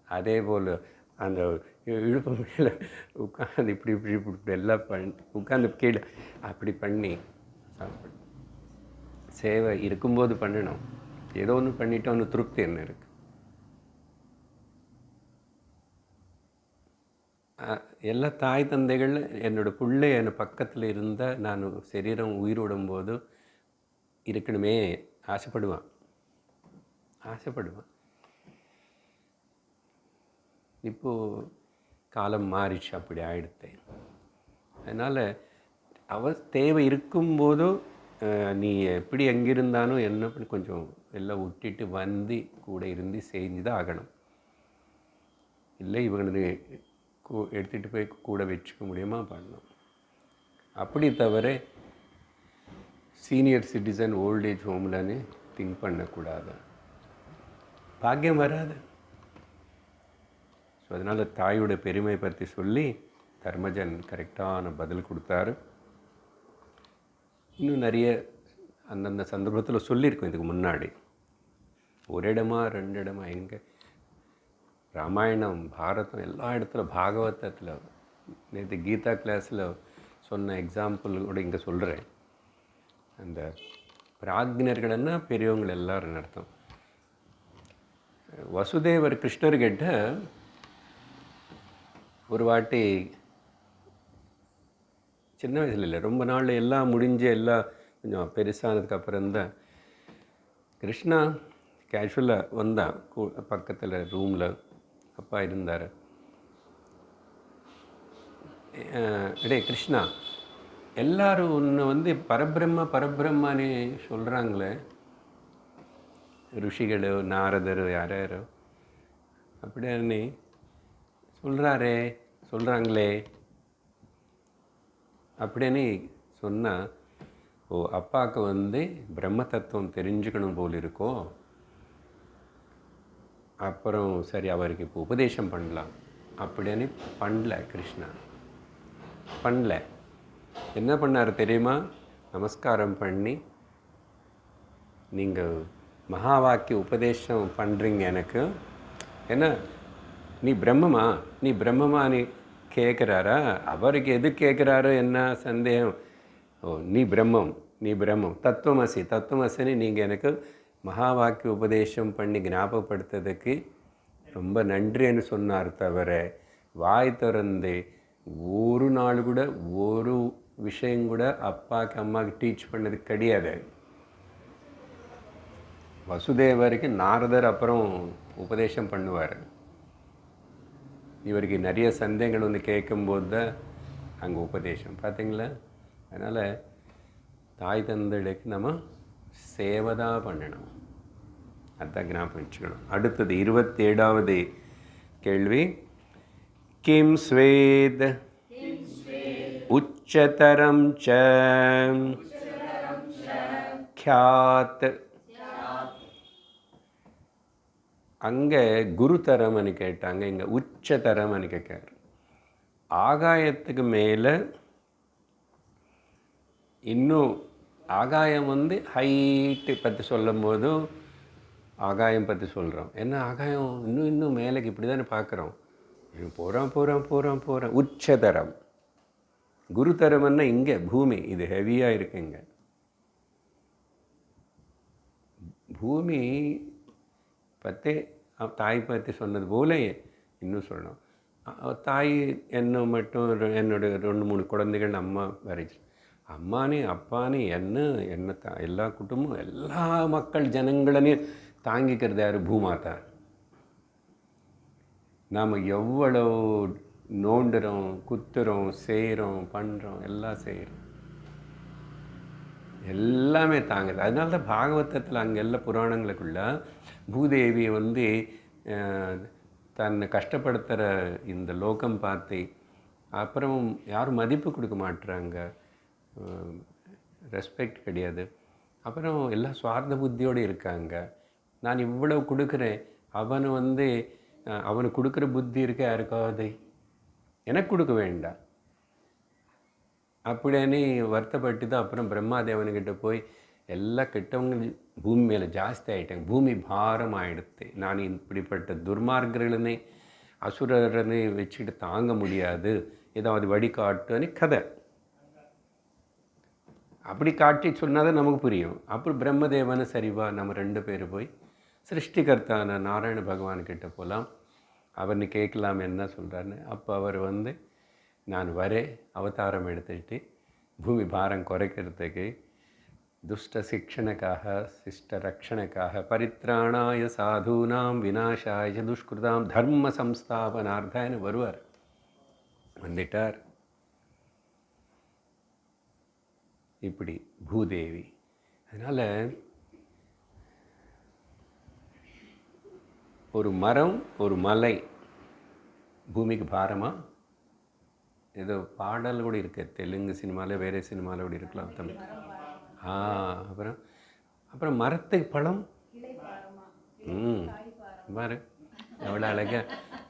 அதே போல் அந்த இழுப்பு முடியல உட்காந்து இப்படி இப்படி இப்படி எல்லாம் உட்காந்து கீழே அப்படி பண்ணி சாப்பிடு. சேவை இருக்கும்போது பண்ணணும். ஏதோ ஒன்று பண்ணிவிட்டு ஒன்று திருப்தி என்ன இருக்குது. எல்லா தாய் தந்தைகள் என்னோடய பிள்ளை என்னை பக்கத்தில் இருந்தால் நான் சரீரம் உயிரோடும்போது இருக்கணுமே ஆசைப்படுவான். இப்போது காலம் மாறிச்சு, அப்படி ஆயிடுத்து. அதனால் தேவை இருக்கும்போதும் நீ எப்படி எங்கிருந்தாலும் என்ன பண்ணி கொஞ்சம் எல்லாம் விட்டுட்டு கூட இருந்து செஞ்சு தான் ஆகணும். இல்லை இவங்களுக்கு எடுத்துகிட்டு போய் கூட வச்சுக்க முடியுமா பண்ணணும். அப்படி தவிர சீனியர் சிட்டிசன் ஓல்டேஜ் ஹோம்லன்னு திங்க் பண்ணக்கூடாது, பாக்கியம் வராது. ஸோ அதனால் தாயோட பெருமை பற்றி சொல்லி தர்மஜன் கரெக்டான பதில் கொடுத்தாரு. இன்னும் நிறைய அந்தந்த சந்தர்ப்பத்தில் சொல்லியிருக்கோம் இதுக்கு முன்னாடி. ஒரு இடமா 2 இடமா எங்கே, ராமாயணம், பாரதம், எல்லா இடத்துல, பாகவதத்தில், நேற்று கீதா கிளாஸில் சொன்ன எக்ஸாம்பிளோட இங்கே சொல்கிறேன். அந்த பிராக்ஞர்கள்னா பெரியவங்கள் எல்லாரும் அர்த்தம். வசுதேவர் கிருஷ்ணர்கிட்ட ஒரு வாட்டி சின்ன வயசில் இல்லை, ரொம்ப நாள் எல்லாம் முடிஞ்சு எல்லாம் கொஞ்சம் பெருசானதுக்கு அப்புறம்தான் கிருஷ்ணா கேஷுவலாக வந்தான். பக்கத்தில் ரூமில் அப்பா இருந்தார். டே கிருஷ்ணா, எல்லாரும் உன்னை பரபிரம்மான்னு சொல்கிறாங்களே, ருஷிகள் நாரதர் யாரோ அப்படின்னு சொல்கிறாங்களே அப்படின்னு சொன்னால், ஓ அப்பாவுக்கு பிரம்ம தத்துவம் தெரிஞ்சுக்கணும் போல் இருக்கோ, அப்புறம் சரி அவருக்கு இப்போ உபதேசம் பண்ணலாம் அப்படின்னு பண்ணல. கிருஷ்ணா பண்ணல. என்ன பண்ணார் தெரியுமா? நமஸ்காரம் பண்ணி, நீங்கள் மகா வாக்கிய உபதேசம் பண்ணுறீங்க எனக்கு, என்ன நீ பிரம்மமா கேட்குறாரா? அவருக்கு எது கேட்குறாரோ என்ன சந்தேகம்? ஓ நீ பிரம்மம் தத்துவமசின்னு நீங்கள் எனக்கு மகா வாக்கிய உபதேசம் பண்ணி ஞாபகப்படுத்துறதுக்கு ரொம்ப நன்றின்னு சொன்னார். தவிர வாய் திறந்து ஒரு நாள் கூட ஒரு விஷயம் கூட அப்பாவுக்கு அம்மாவுக்கு டீச் பண்ணது கிடையாது. வசுதேவருக்கு நாரதர் அப்புறம் உபதேசம் பண்ணுவார். இவருக்கு நிறைய சந்தேகங்கள் கேட்கும்போது தான் அங்கே உபதேசம். பார்த்தீங்களா? அதனால் தாய் தந்தைக்கு நம்ம சேவைதான் பண்ணணும். அதுதான் ஞாபகம் வச்சுக்கணும். அடுத்தது 27வது கேள்வி. கிம் ஸ்வேத் உச்சதரம் ச க்யாத். அங்கே குருதரம்னு கேட்டாங்க, இங்கே உச்சதரம்னு கேட்காரு. ஆகாயத்துக்கு மேலே இன்னும் ஆகாயம் ஹைட்டு பற்றி சொல்லும் போது ஆகாயம் பற்றி சொல்கிறோம். என்ன ஆகாயம் இன்னும் மேலேக்கு இப்படி தானே பார்க்குறோம். போகிறோம். உச்சதரம். குருதரம்னா இங்கே பூமி, இது ஹெவியாக இருக்குங்க. பூமி பற்றி தாய் பற்றி சொன்னது போல இன்னும் சொல்லணும். தாய் என்ன மட்டும் என்னோட 2-3 குழந்தைகள் அம்மா வரைச்சு, அம்மானே அப்பானே என்ன எல்லா குடும்பம் எல்லா மக்கள் ஜனங்களையும் தாங்கிக்கிறது யார்? பூமாதா. நாம் எவ்வளோ நோண்டுறோம், குத்துறோம், செய்கிறோம், பண்ணுறோம், எல்லாம் செய்கிறோம், எல்லாமே தாங்குது. அதனால தான் பாகவதத்தில் அங்கே எல்லா புராணங்களுக்குள்ள பூதேவியை தன்னை கஷ்டப்படுத்துகிற இந்த லோகம் பார்த்து அப்புறம் யாரும் மதிப்பு கொடுக்க மாட்டுறாங்க, ரெஸ்பெக்ட் கிடையாது. அப்புறம் எல்லாம் சுவார்த்த புத்தியோடு இருக்காங்க. நான் இவ்வளவு கொடுக்குறேன், அவனுக்கு கொடுக்குற புத்தி இருக்க யாருக்காவது எனக்கு கொடுக்க வேண்டாம் அப்படின்னு வருத்தப்பட்டு தான் அப்புறம் பிரம்மாதேவனுக்கிட்ட போய் எல்லா கெட்டவங்க பூமி மேலே ஜாஸ்தி ஆகிட்டாங்க, பூமி பாரம் ஆகிடுத்து, நான் இப்படிப்பட்ட துர்மார்கர்களே அசுரனை வச்சுக்கிட்டு தாங்க முடியாது, ஏதாவது வழிகாட்டுன்னு கதை. அப்படி காட்டி சொன்னால் தான் நமக்கு புரியும். அப்புறம் பிரம்மதேவனை சரிவா நம்ம 2 பேர் போய் சிருஷ்டிகர்த்தான நாராயண பகவான்கிட்ட போகலாம், அவர்னு கேட்கலாம் என்ன சொல்கிறாருன்னு. அப்போ அவர் நான் வரேன், அவதாரம் எடுத்துக்கிட்டு பூமி பாரம் குறைக்கிறதுக்கு, துஷ்ட சிக்ஷணக்காக சிஷ்ட ரக்ஷணக்காக, பரித்ராணாய சாதூனாம் விநாசாய துஷ்கிருதாம் தர்ம சம்ஸ்தாபனார்த்தான்னு வருவார். வந்துட்டார். இப்படி பூதேவி. அதனால் ஒரு மரம் ஒரு மலை பூமிக்கு பாரமாக, ஏதோ பாடல் கூட இருக்குது தெலுங்கு சினிமாவில், வேறு சினிமாவில் கூட இருக்கலாம் தமிழ். அப்புறம் மரத்துக்கு பழம் பாரு எவ்வளோ அழகாக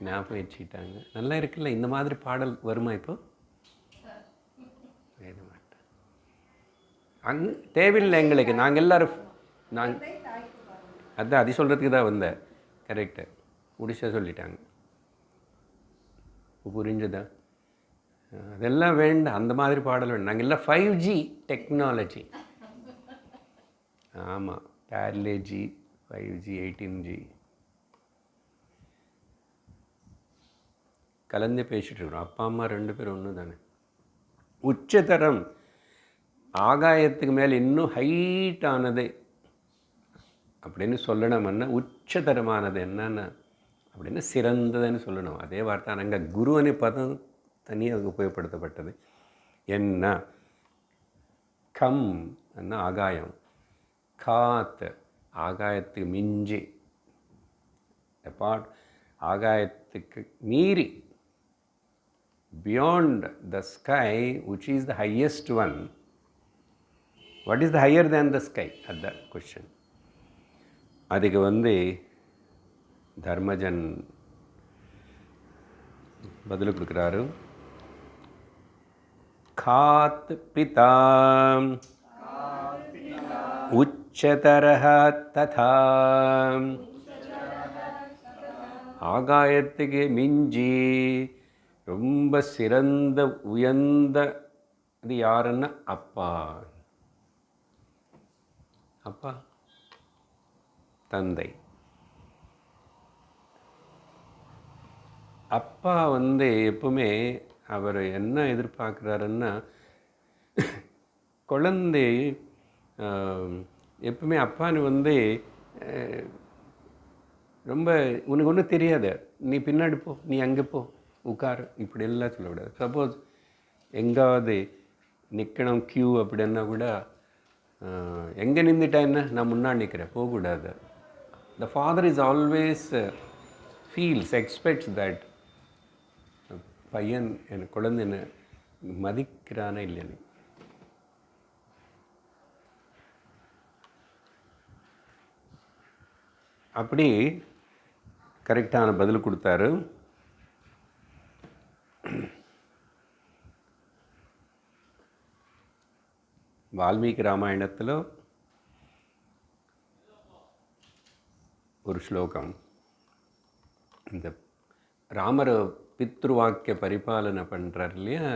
ஞாபகம் வச்சுக்கிட்டாங்க. நல்லா இருக்குல்ல. இந்த மாதிரி பாடல் வருமா இப்போ? வேற மாட்டேன். தேவையில்லை எங்களுக்கு. நாங்கள் எல்லோரும் அதான் அது சொல்கிறதுக்கு தான் வந்தேன். கரெக்டு, முடிச்சா சொல்லிட்டாங்க. புரிஞ்சுதா? அதெல்லாம் வேண்டாம், அந்த மாதிரி பாடல் வேண்டாம். நாங்கள் எல்லாம் 5G டெக்னாலஜி. ஆமாம், பேர்லேஜி 5G 18G கலந்து பேசிகிட்டு இருக்கிறோம். அப்பா அம்மா 2 பேரும் ஒன்று தானே. உச்சதரம் ஆகாயத்துக்கு மேலே இன்னும் ஹைட்டானது அப்படின்னு சொல்லணும்னா உச்சதரமானது என்னென்ன அப்படின்னு சிறந்ததுன்னு சொல்லணும். அதே வார்த்தை அங்கே குருவனை பதம் தனியாக உபயோகப்படுத்தப்பட்டது. என்ன கம் என்ன ஆகாயம், காத்து ஆகாயத்துக்கு மிஞ்சி, அப்பார்ட் ஆகாயத்துக்கு மீறி, beyond the sky which is the highest one. What is the higher than the sky? At that question. அதுக்கு தர்மஜன் பதில் கொடுக்குறாரு. காத் பிதா உச்சதரஹ ததா, ஆகாயத்துக்கு மிஞ்சி ரொம்ப சிறந்த உயர்ந்த இது யாருன்னா அப்பா. அப்பா தந்தை. அப்பா எப்பவுமே அவர் என்ன எதிர்பார்க்குறாருன்னா, குழந்தை எப்பவுமே அப்பான்னு ரொம்ப உனக்கு ஒன்றும் தெரியாது, நீ பின்னாடி போ, நீ அங்கே போ, உட்கார், இப்படியெல்லாம் சொல்லக்கூடாது. சப்போஸ் எங்காவது நிற்கணும் க்யூ அப்படின்னா கூட, எங்கே நின்றுட்டா என்ன, நான் முன்னாடி நிற்கிறேன், போகக்கூடாது. The father is always feels expects that பையன் என் குழந்தை என்ன மதிக்கிறானே இல்லைன்னு. அப்படி கரெக்டான பதில் கொடுத்தாரு. வால்மீகி ராமாயணத்தில் ஒரு ஸ்லோகம், இந்த ராமர் பித்ருவாக்கிய பரிபாலனை பண்ணுறார் இல்லையா,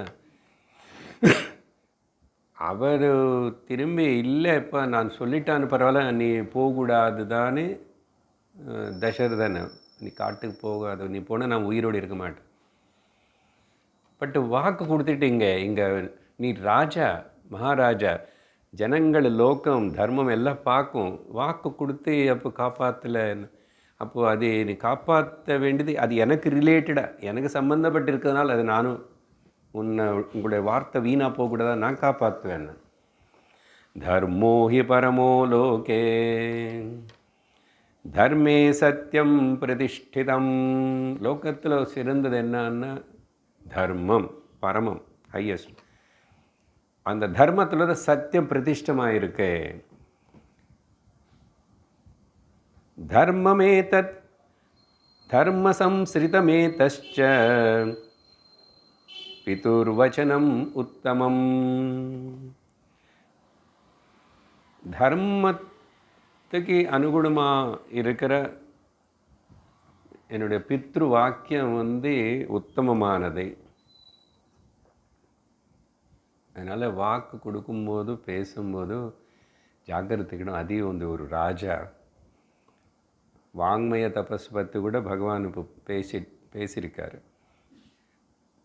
அவர் திரும்பி இல்லை, இப்போ நான் சொல்லிட்டான்னு பரவாயில்ல, நீ போகக்கூடாது தானே தசரதனை, நீ காட்டுக்கு போகாத, நீ போனால் நான் உயிரோடு இருக்க மாட்டேன். பட் வாக்கு கொடுத்துட்டீங்க, இங்கே நீ ராஜா மகாராஜா, ஜனங்கள் லோகம் தர்மம் எல்லாம் பார்க்கும், வாக்கு கொடுத்து அப்போ காப்பாற்றலை, அப்போது அது நீ காப்பாற்ற வேண்டியது அது எனக்கு ரிலேட்டடாக எனக்கு சம்மந்தப்பட்டு இருக்கிறதுனால அது நானும் உங்களுடைய வார்த்தை வீணாக போகக்கூடாதா, நான் காப்பாற்றுவேன். தர்மோ ஹி பரமோ லோகே தர்மே சத்தியம் பிரதிஷ்டிதம். லோகத்தில் சிறந்தது என்னன்னா தர்மம், பரமம், ஹையஸ்ட். அந்த தர்மத்தில் தான் சத்தியம் பிரதிஷ்டமாக இருக்கு. தர்மமேதத் தர்ம சம்ஸ்ரிதமேதஸ்ச பிதுர்வச்சனம் உத்தமம். தர்மத்துக்கு அனுகுணமாக இருக்கிற என்னுடைய பித்ரு வாக்கியம் உத்தமமானது. அதனால் வாக்கு கொடுக்கும்போது பேசும்போது ஜாக்கிரதைக்கணும். அதையும் ஒரு ராஜா வாங்மய தபஸ் பற்றி கூட பகவான் இப்போ பேசியிருக்காரு.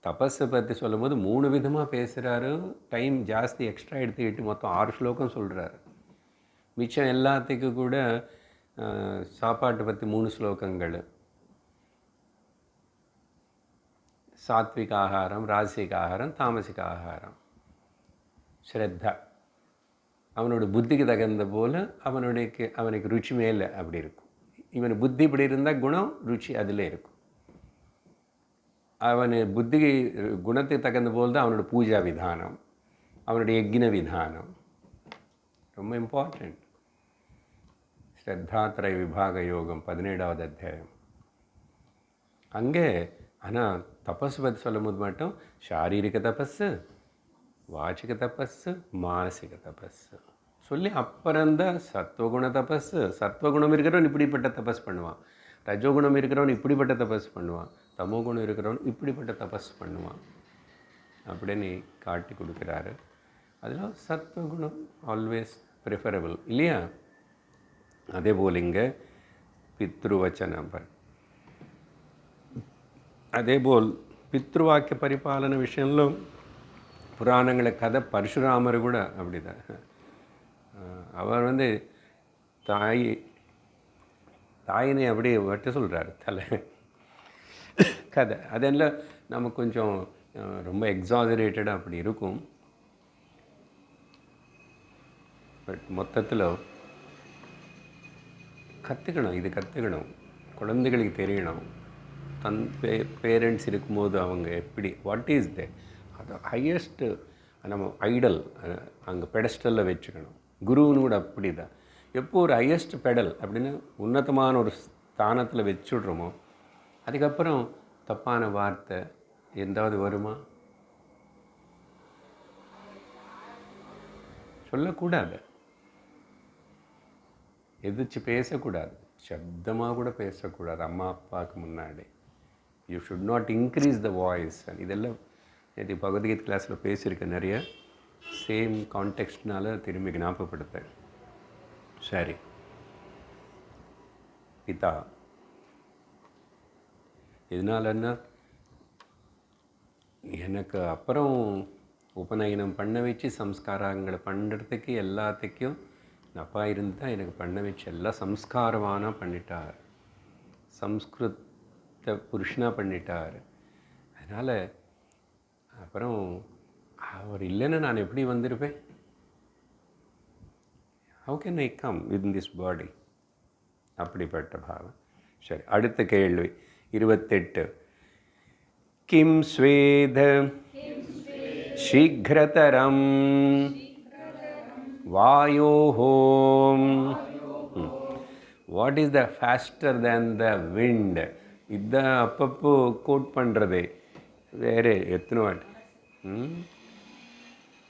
தபஸை பற்றி சொல்லும் போது 3 விதமாக பேசுகிறாரு. டைம் ஜாஸ்தி எக்ஸ்ட்ரா எடுத்துக்கிட்டு மொத்தம் 6 ஸ்லோகம் சொல்கிறாரு. மிச்சம் எல்லாத்துக்கும் கூட சாப்பாட்டை பற்றி 3 ஸ்லோகங்கள், சாத்விக ஆகாரம், ராசிக ஆகாரம், தாமசிக ஆகாரம். ஸ்ரத்தா அவனோட புத்திக்கு தகுந்த போல் அவனுக்கு ருச்சி மேலே அப்படி இருக்கும். இவன் புத்தி இப்படி இருந்தால் குணம் ருச்சி அதில் இருக்கும். அவன் புத்திக்கு குணத்துக்கு தகுந்த போல் தான் அவனோட பூஜா விதானம், அவனுடைய யக்ஞ விதானம். ரொம்ப இம்பார்ட்டண்ட். ஸ்ரத்தாத்ரய விபாக யோகம் 17வது அத்தியாயம். அங்கே ஆனால் தபஸ் பற்றி சொல்லும் போது மட்டும் சாரீரிக தபஸு, வாச்சிக தபஸு, மானசிக தபஸு சொல்லி அப்புறம்தான் சத்வகுண தபஸு. சத்வகுணம் இருக்கிறவன் இப்படிப்பட்ட தபஸ் பண்ணுவான், ரஜோகுணம் இருக்கிறவன் இப்படிப்பட்ட தபஸ் பண்ணுவான், தமோகுணம் இருக்கிறவன் இப்படிப்பட்ட தபஸ் பண்ணுவான். அப்படின்னு காட்டி கொடுக்குறாரு. அதில் சத்வகுணம் ஆல்வேஸ் ப்ரிஃபரபிள் இல்லையா? அதே போல் இங்கே பித்ருவச்சனம், அதேபோல் పితృవాక్య పరిపాలన విషయంలో పురాణంగళ కథ పరశురామరు కూడా அப்படிதான். அவர் வந்து தாயினை அப்படியே வட்ட சொல்கிறார் தலை கதை. அதெல்லாம் நமக்கு கொஞ்சம் ரொம்ப எக்ஸாஜரேட்டடாக அப்படி இருக்கும். பட் மொத்தத்தில் கற்றுக்கணும், இது கற்றுக்கணும், குழந்தைகளுக்கு தெரியணும். தன் பேரண்ட்ஸ் இருக்கும்போது அவங்க எப்படி வாட் இஸ் தே அது ஹையஸ்ட்டு நம்ம ஐடல் அங்கே பெடஸ்டலில் வச்சுக்கணும். குருன்னு கூட அப்படி தான். எப்போ ஒரு ஹையஸ்ட் பெடல் அப்படின்னு உன்னதமான ஒரு ஸ்தானத்தில் வச்சுடுறோமோ அதுக்கப்புறம் தப்பான வார்த்தை எந்தாவது வருமா? சொல்லக்கூடாது, எதிர்த்து பேசக்கூடாது, சப்தமாக கூட பேசக்கூடாது அம்மா அப்பாவுக்கு முன்னாடி. You should not increase the voice. இதெல்லாம் இது பகவத்கீதை கிளாஸில் பேசியிருக்கேன் நிறைய. சேம் கான்டெக்ஸ்ட்னால திரும்பி ஞாபகப்படுத்தேன். சரி, பிதா இதனாலன்னா எனக்கு அப்புறம் உபநயனம் பண்ண வச்சு சம்ஸ்காரங்களை பண்ணுறதுக்கு எல்லாத்துக்கும் அப்பா இருந்து தான் எனக்கு பண்ண வச்சு எல்லாம் சம்ஸ்காரமான பண்ணிட்டார், சம்ஸ்கிருத புருஷனாக பண்ணிட்டார். அதனால் அப்புறம் அவர் இல்லைன்னா நான் எப்படி வந்திருப்பேன்? How can I come with this body? அப்படிப்பட்ட பாவம். சரி, அடுத்த கேள்வி 28. கிம் ஸ்வேத சீக்கிரதரம் வாயோஹோம் what is the faster than the wind? இதுதான் அப்பப்போ கோட் பண்ணுறது. வேறு எத்தனை வாட்டி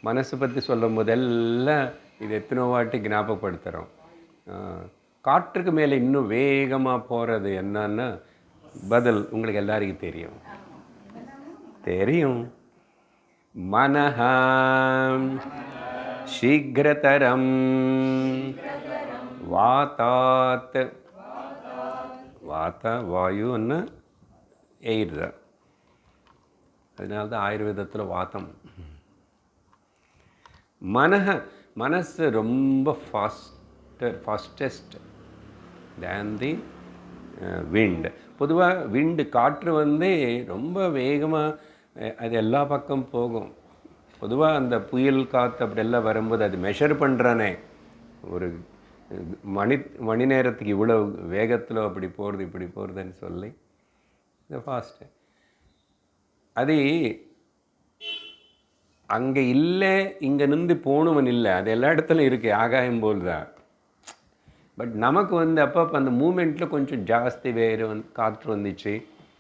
மனசு பற்றி சொல்லும் போதெல்லாம் இது எத்தனை வாட்டி ஞாபகப்படுத்துகிறோம். காற்றுக்கு மேலே இன்னும் வேகமாக போகிறது என்னன்னா பதில் உங்களுக்கு எல்லாருக்கும் தெரியும். மனஹம் சீக்கிரதரம் வாதாத், வாத்த வாயுன்னு எயிர் தான். அதனால தான் ஆயுர்வேதத்தில் வாத்தம். மனசு ரொம்ப ஃபாஸ்டஸ்ட் தேன் தி விண்ட். பொதுவாக விண்டு காற்று வந்து ரொம்ப வேகமாக அது எல்லா பக்கம் போகும். பொதுவாக அந்த புயல் காற்று அப்படியெல்லாம் வரும்போது அது மெஷர் பண்ணுறானே, ஒரு மணி நேரத்துக்கு இவ்வளோ வேகத்தில் அப்படி போகிறது இப்படி போகிறதுன்னு சொல்லி இந்த ஃபாஸ்ட்டு அது அங்கே இல்லை, இங்கே நின்று போகணுவன் இல்லை, அது எல்லா இடத்துலையும் இருக்குது, ஆகாயம் போல் தான். பட் நமக்கு வந்து அப்பப்போ அந்த மூமெண்ட்டில் கொஞ்சம் ஜாஸ்தி வேறு காற்று வந்துச்சு,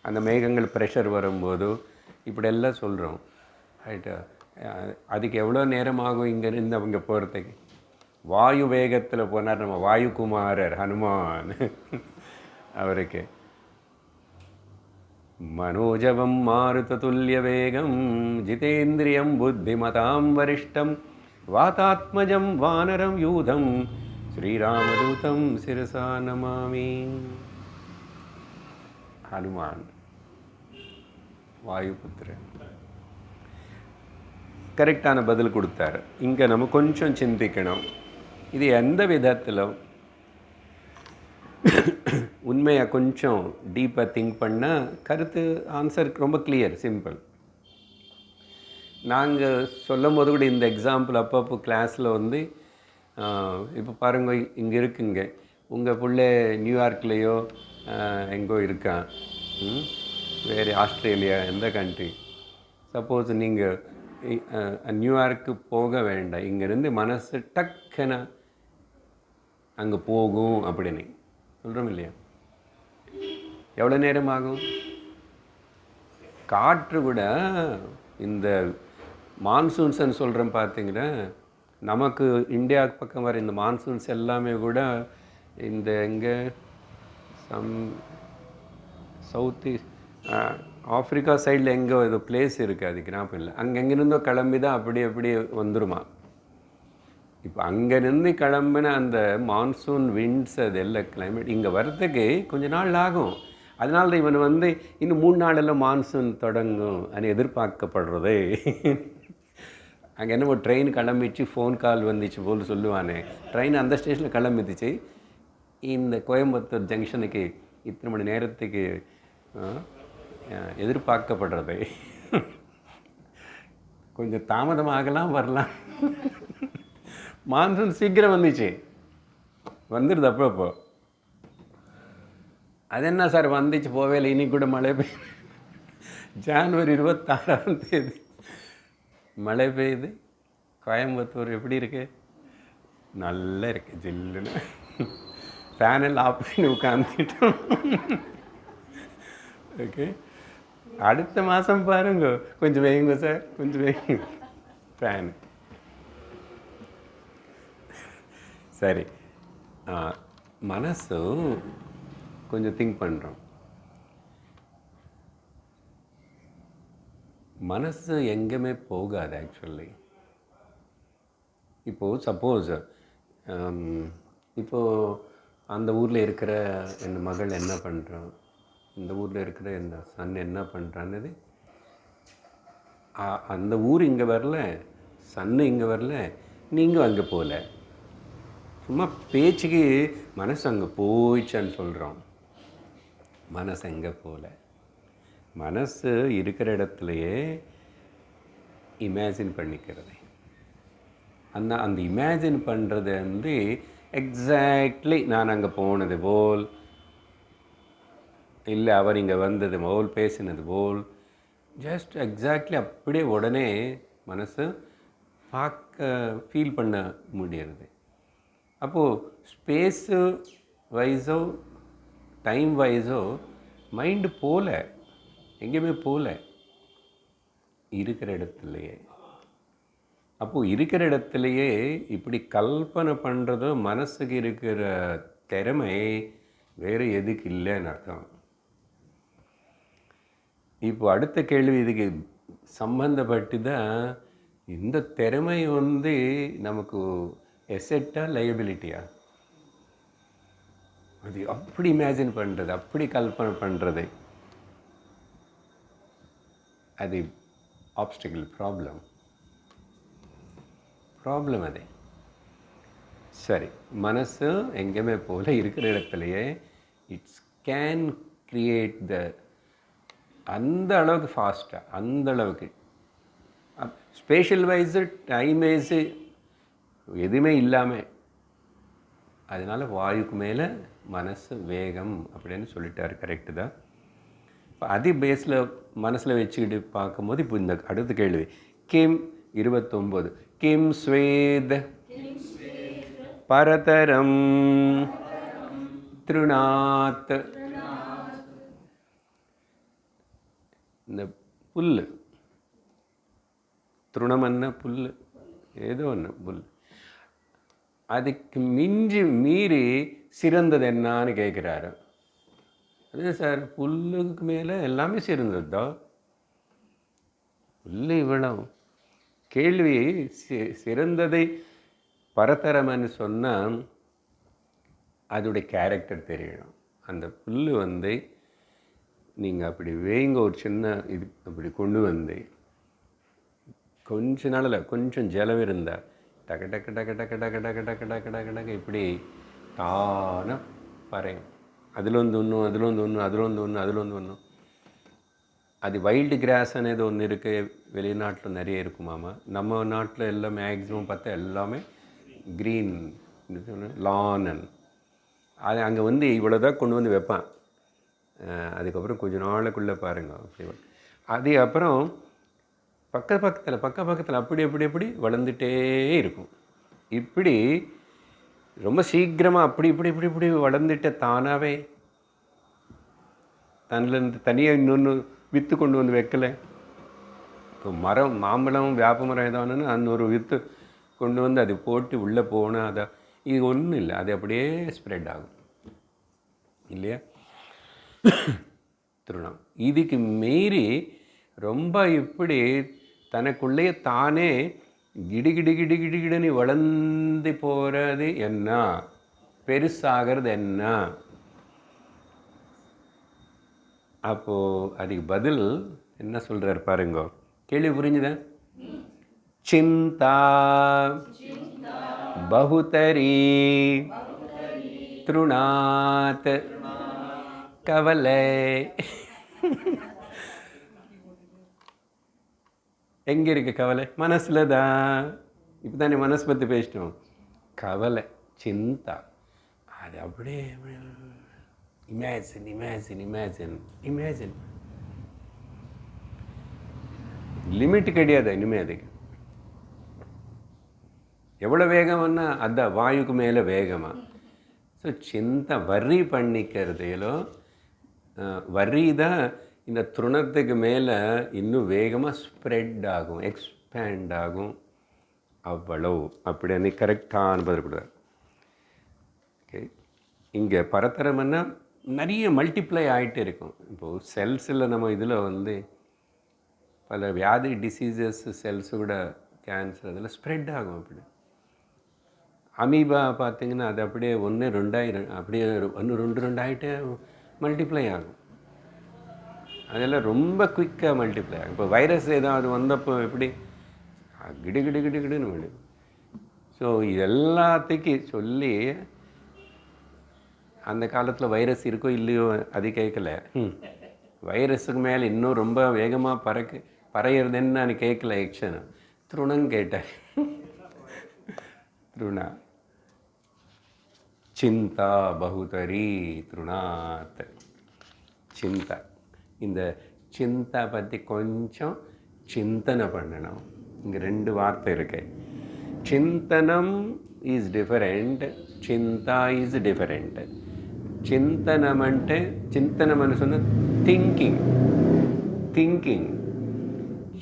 அந்த மேகங்கள் ப்ரெஷர் வரும்போது இப்படியெல்லாம் சொல்கிறோம் ரைட்டு. அதுக்கு எவ்வளோ நேரமாகும் இங்கேருந்து அவங்க போகிறதுக்கு? வாயு வேகத்தில் போனார் நம்ம வாயுகுமாரர் ஹனுமான். அவருக்கு மனோஜவம் மாருததுல்ய வேகம் ஜிதேந்திரியம் புத்திமதாம் வரிஷ்டம் வாதாத்மஜம் வானரம் யூதம் ஸ்ரீராமதூதம் சிரசா நமாமி. ஹனுமான் வாயுபுத்திரன் கரெக்டான பதில் கொடுத்தாரு. இங்கே நம்ம கொஞ்சம் சிந்திக்கணும், இது எந்த விதத்தில் உண்மையாக கொஞ்சம் டீப்பாக திங்க் பண்ணால் கருத்து ஆன்சருக்கு ரொம்ப கிளியர், சிம்பிள். நாங்கள் சொல்லும் போது கூட இந்த எக்ஸாம்பிள் அப்பப்போ கிளாஸில் வந்து இப்போ பாருங்க, இங்கே இருக்குங்க உங்கள் பிள்ளை நியூயார்க்லேயோ எங்கோ இருக்கான், வேறு ஆஸ்திரேலியா எந்த கண்ட்ரி. சப்போஸ் நீங்கள் நியூயார்க்கு போக வேண்டாம், இங்கேருந்து மனசு டக்குன்னு அங்கே போகும் அப்படின்னு சொல்கிறோம் இல்லையா? எவ்வளோ நேரம் ஆகும்? காற்று கூட இந்த மான்சூன்ஸ்ன்னு சொல்கிறோம் பார்த்தீங்கன்னா, நமக்கு இந்தியாவுக்கு பக்கம் வர இந்த மான்சூன்ஸ் எல்லாமே கூட இந்த எங்கே சவுத் ஆஃப்ரிக்கா சைடில் எங்கே இது பிளேஸ் இருக்குது, அது ஞாபகம் இல்லை. அங்கெங்கிருந்தோ கிளம்பி தான் அப்படி வந்துருமா. இப்போ அங்கேருந்து கிளம்பின அந்த மான்சூன் விண்ட்ஸ் அது எல்லாம் கிளைமேட் இங்கே வர்றதுக்கு கொஞ்ச நாள் ஆகும். அதனால தான் இவன் வந்து இன்னும் 3 நாளில் மான்சூன் தொடங்கும் அது எதிர்பார்க்கப்படுறதே. அங்கே என்ன ஒரு ட்ரெயின் கிளம்பிச்சு, ஃபோன் கால் வந்துச்சு போல் சொல்லுவானே, ட்ரெயின் அந்த ஸ்டேஷனில் கிளம்பிடுச்சு, இந்த கோயம்புத்தூர் ஜங்ஷனுக்கு இத்தனை மணி நேரத்துக்கு எதிர்பார்க்கப்படுறதே. கொஞ்சம் தாமதமாகலாம் வரலாம். மான்சூன் சீக்கிரம் வந்துச்சு, வந்துடுது அப்போ. அது என்ன சார் வந்துச்சு போவே இல்லை, இன்னைக்கு கூட மழை பெய்யுது. ஜனவரி 26ஆம் தேதி மழை பெய்யுது. கோயம்புத்தூர் எப்படி இருக்கு? நல்லா இருக்கு, ஜில்லுன்னு. ஃபேனில் ஆஃப் பண்ணி உட்காந்துட்டோம். ஓகே, அடுத்த மாதம் பாருங்க, கொஞ்சம் வைங்க சார், கொஞ்சம் வைங்க ஃபேன். சரி, மனசு கொஞ்சம் திங்க் பண்ணுறோம். மனசு எங்கேயுமே போகாது ஆக்சுவலி. இப்போது சப்போஸ் இப்போது அந்த ஊரில் இருக்கிற என் மகள் என்ன பண்ணுறான், இந்த ஊரில் இருக்கிற என் சன் என்ன பண்ணுறான்னு, அந்த ஊர் இங்கே வரல, சன்னு இங்கே வரல, நீங்கள் அங்கே போகல. சும்மா பேச்சுக்கு மனசு அங்கே போயிச்சான்னு சொல்கிறோம். மனசு எங்கே போகல. மனசு இருக்கிற இடத்துலையே இமேஜின் பண்ணிக்கிறது. அந்த இமேஜின் பண்ணுறது வந்து எக்ஸாக்ட்லி நான் அங்கே போனது போல், இல்லை அவர் இங்கே வந்தது போல், பேசினது போல், ஜஸ்ட் எக்ஸாக்ட்லி அப்படியே உடனே மனசு பார்க்க ஃபீல் பண்ண முடியறது. அப்போது ஸ்பேஸு வைஸோ டைம் வைஸோ மைண்டு போகல, எங்கேயுமே போகல, இருக்கிற இடத்துலையே. அப்போது இருக்கிற இடத்துலையே இப்படி கல்பனை பண்ணுறதோ மனசுக்கு இருக்கிற திறமை வேறு எதுக்கு இல்லைன்னு அர்த்தம். இப்போ அடுத்த கேள்வி இதுக்கு சம்பந்தப்பட்டு தான், இந்த திறமை வந்து நமக்கு எசெட்டா லையபிலிட்டியா? அது அப்படி இமேஜின் பண்ணுறது, அப்படி கல்பனை பண்ணுறது, அது ஆப்ஸ்டிக்கல், ப்ராப்ளம் அது. சரி, மனசு எங்கேயுமே போல இருக்கிற இடத்துலையே இட்ஸ் கேன் கிரியேட் த, அந்த அளவுக்கு ஃபாஸ்ட்டாக, அந்த அளவுக்கு ஸ்பேஷியல் வைஸு டைம் வைஸு எதுவுமே இல்லாமல், அதனால் வாயுக்கு மேலே மனசு வேகம் அப்படின்னு சொல்லிட்டார். கரெக்டு தான். இப்போ அது பேஸில் மனசில் வச்சுக்கிட்டு பார்க்கும்போது இப்போ இந்த அடுத்த கேள்வி, கிம் 29, கிம் ஸ்வேத் பரதரம் திருநாத். இந்த புல், திருணமன்ன புல், ஏதோ ஒன்று புல், அதுக்கு மீறி சிறந்தது என்னான்னு கேட்குறாரு. அது சார், புல்லுக்கு மேலே எல்லாமே சிறந்தது தான். புல் இவ்வளவு கேள்வி சிறந்ததை பரதரம்னு சொன்னால் அதோடைய கேரக்டர் தெரியணும். அந்த புல் வந்து நீங்கள் அப்படி வேங்க, ஒரு சின்ன இது அப்படி கொண்டு வந்து கொஞ்ச நாளில் கொஞ்சம் ஜலம் இருந்தால் டக்கு டக்கு டக்கு டக்கு டக்கு டக்கு டக்கு டக்கு டக்கு டக்கு இப்படி தானே பறையும். அதில் வந்து ஒன்றும், அதில் வந்து ஒன்று, அதில் வந்து ஒன்று, அதில் வந்து ஒன்றும். அது வைல்டு கிராஸ் అనేది ஒன்று இருக்குது, வெளிநாட்டில் நிறைய இருக்குமாமா. நம்ம நாட்டில் எல்லாம் மேக்ஸிமம் பார்த்தா எல்லாமே க்ரீன் லான். அது அங்கே வந்து இவ்வளோ தான் கொண்டு வந்து வைப்பான். அதுக்கப்புறம் கொஞ்சம் நாளுக்குள்ளே பாருங்கள் அப்படி. அது அப்புறம் பக்கத்தில் அப்படி வளர்ந்துட்டே இருக்கும். இப்படி ரொம்ப சீக்கிரமாக இப்படி வளர்ந்துட்ட தானாகவே தன்னிலேருந்து தனியாக இன்னொன்று விற்று கொண்டு வந்து வைக்கலை. இப்போ மரம், மாம்பழம், வேப்ப மரம் ஏதானு அந்த ஒரு விற்று கொண்டு வந்து அது போட்டு உள்ளே போனால் அதை, இது ஒன்றும் இல்லை, அது அப்படியே ஸ்ப்ரெட் ஆகும் இல்லையா? திருணம். இதுக்கு மீறி ரொம்ப இப்படி தனக்குள்ளேயே தானே கிடுகிடு கிடு கிடுகிடுன்னு வளர்ந்து போகிறது என்ன, பெருசாகிறது என்ன? அப்போது அதுக்கு பதில் என்ன சொல்கிறார் பாருங்க. கேள்வி புரிஞ்சுதா? சிந்தா பகுதரி திருணாத் கவலை. எங்கே இருக்கு கவலை? மனசில் தான். இப்போ தானே மனசு பற்றி பேசிட்டோம். கவலை, சிந்தா, அது அப்படியே imagine imagine imagine imagine. Limit கிடையாது இனிமே அதுக்கு. எவ்வளோ வேகம்னா அதான் வாயுக்கு மேலே வேகமாக. ஸோ சிந்தை வரி பண்ணிக்கிறதுலோ வரி தான் இந்த திருணத்துக்கு மேலே இன்னும் வேகமாக ஸ்ப்ரெட் ஆகும், எக்ஸ்பேண்ட் ஆகும். அவ்வளவு அப்படின்னு கரெக்டான பதில் கொடுத்தார். ஓகே, இங்கே பரத்தரம்னா நிறைய மல்டிப்ளை ஆகிட்டே இருக்கும். இப்போது செல்ஸில் நம்ம இதில் பல வியாதி டிசீசஸ் செல்ஸு கூட கேன்சர் அதில் ஸ்ப்ரெட் ஆகும். அப்படி அமீபா பார்த்திங்கன்னா அது அப்படியே 1 2 அப்படியே 1 2 2 ஆகிட்டே மல்டிப்ளை ஆகும். அதெல்லாம் ரொம்ப குயிக்காக மல்டிப்ளை ஆகும். இப்போ வைரஸ் ஏதாவது வந்தப்போ எப்படி கிடு கிடு கிடு கிடுன்னு வேணும். ஸோ இது எல்லாத்துக்கும் சொல்லி அந்த காலத்தில் வைரஸ் இருக்கோ இல்லையோ அது கேட்கல. வைரஸுக்கு மேலே இன்னும் ரொம்ப வேகமாக பறையிறதுன்னு நான் கேட்கல. எக்ஷன் திருணம் கேட்டேன். திருணா சிந்தா பகுதரி திருணாத். சிந்தா, இந்த சிந்தா பற்றி கொஞ்சம் சிந்தனை பண்ணணும். இங்கே 2 வார்த்தை இருக்கு. சிந்தனம் ఈజ్ డిఫరెంట్, చింతా ఈజ్ డిఫరెంట్. చింతనం అంటే చింతనం అని சொன்ன థింకింగ్.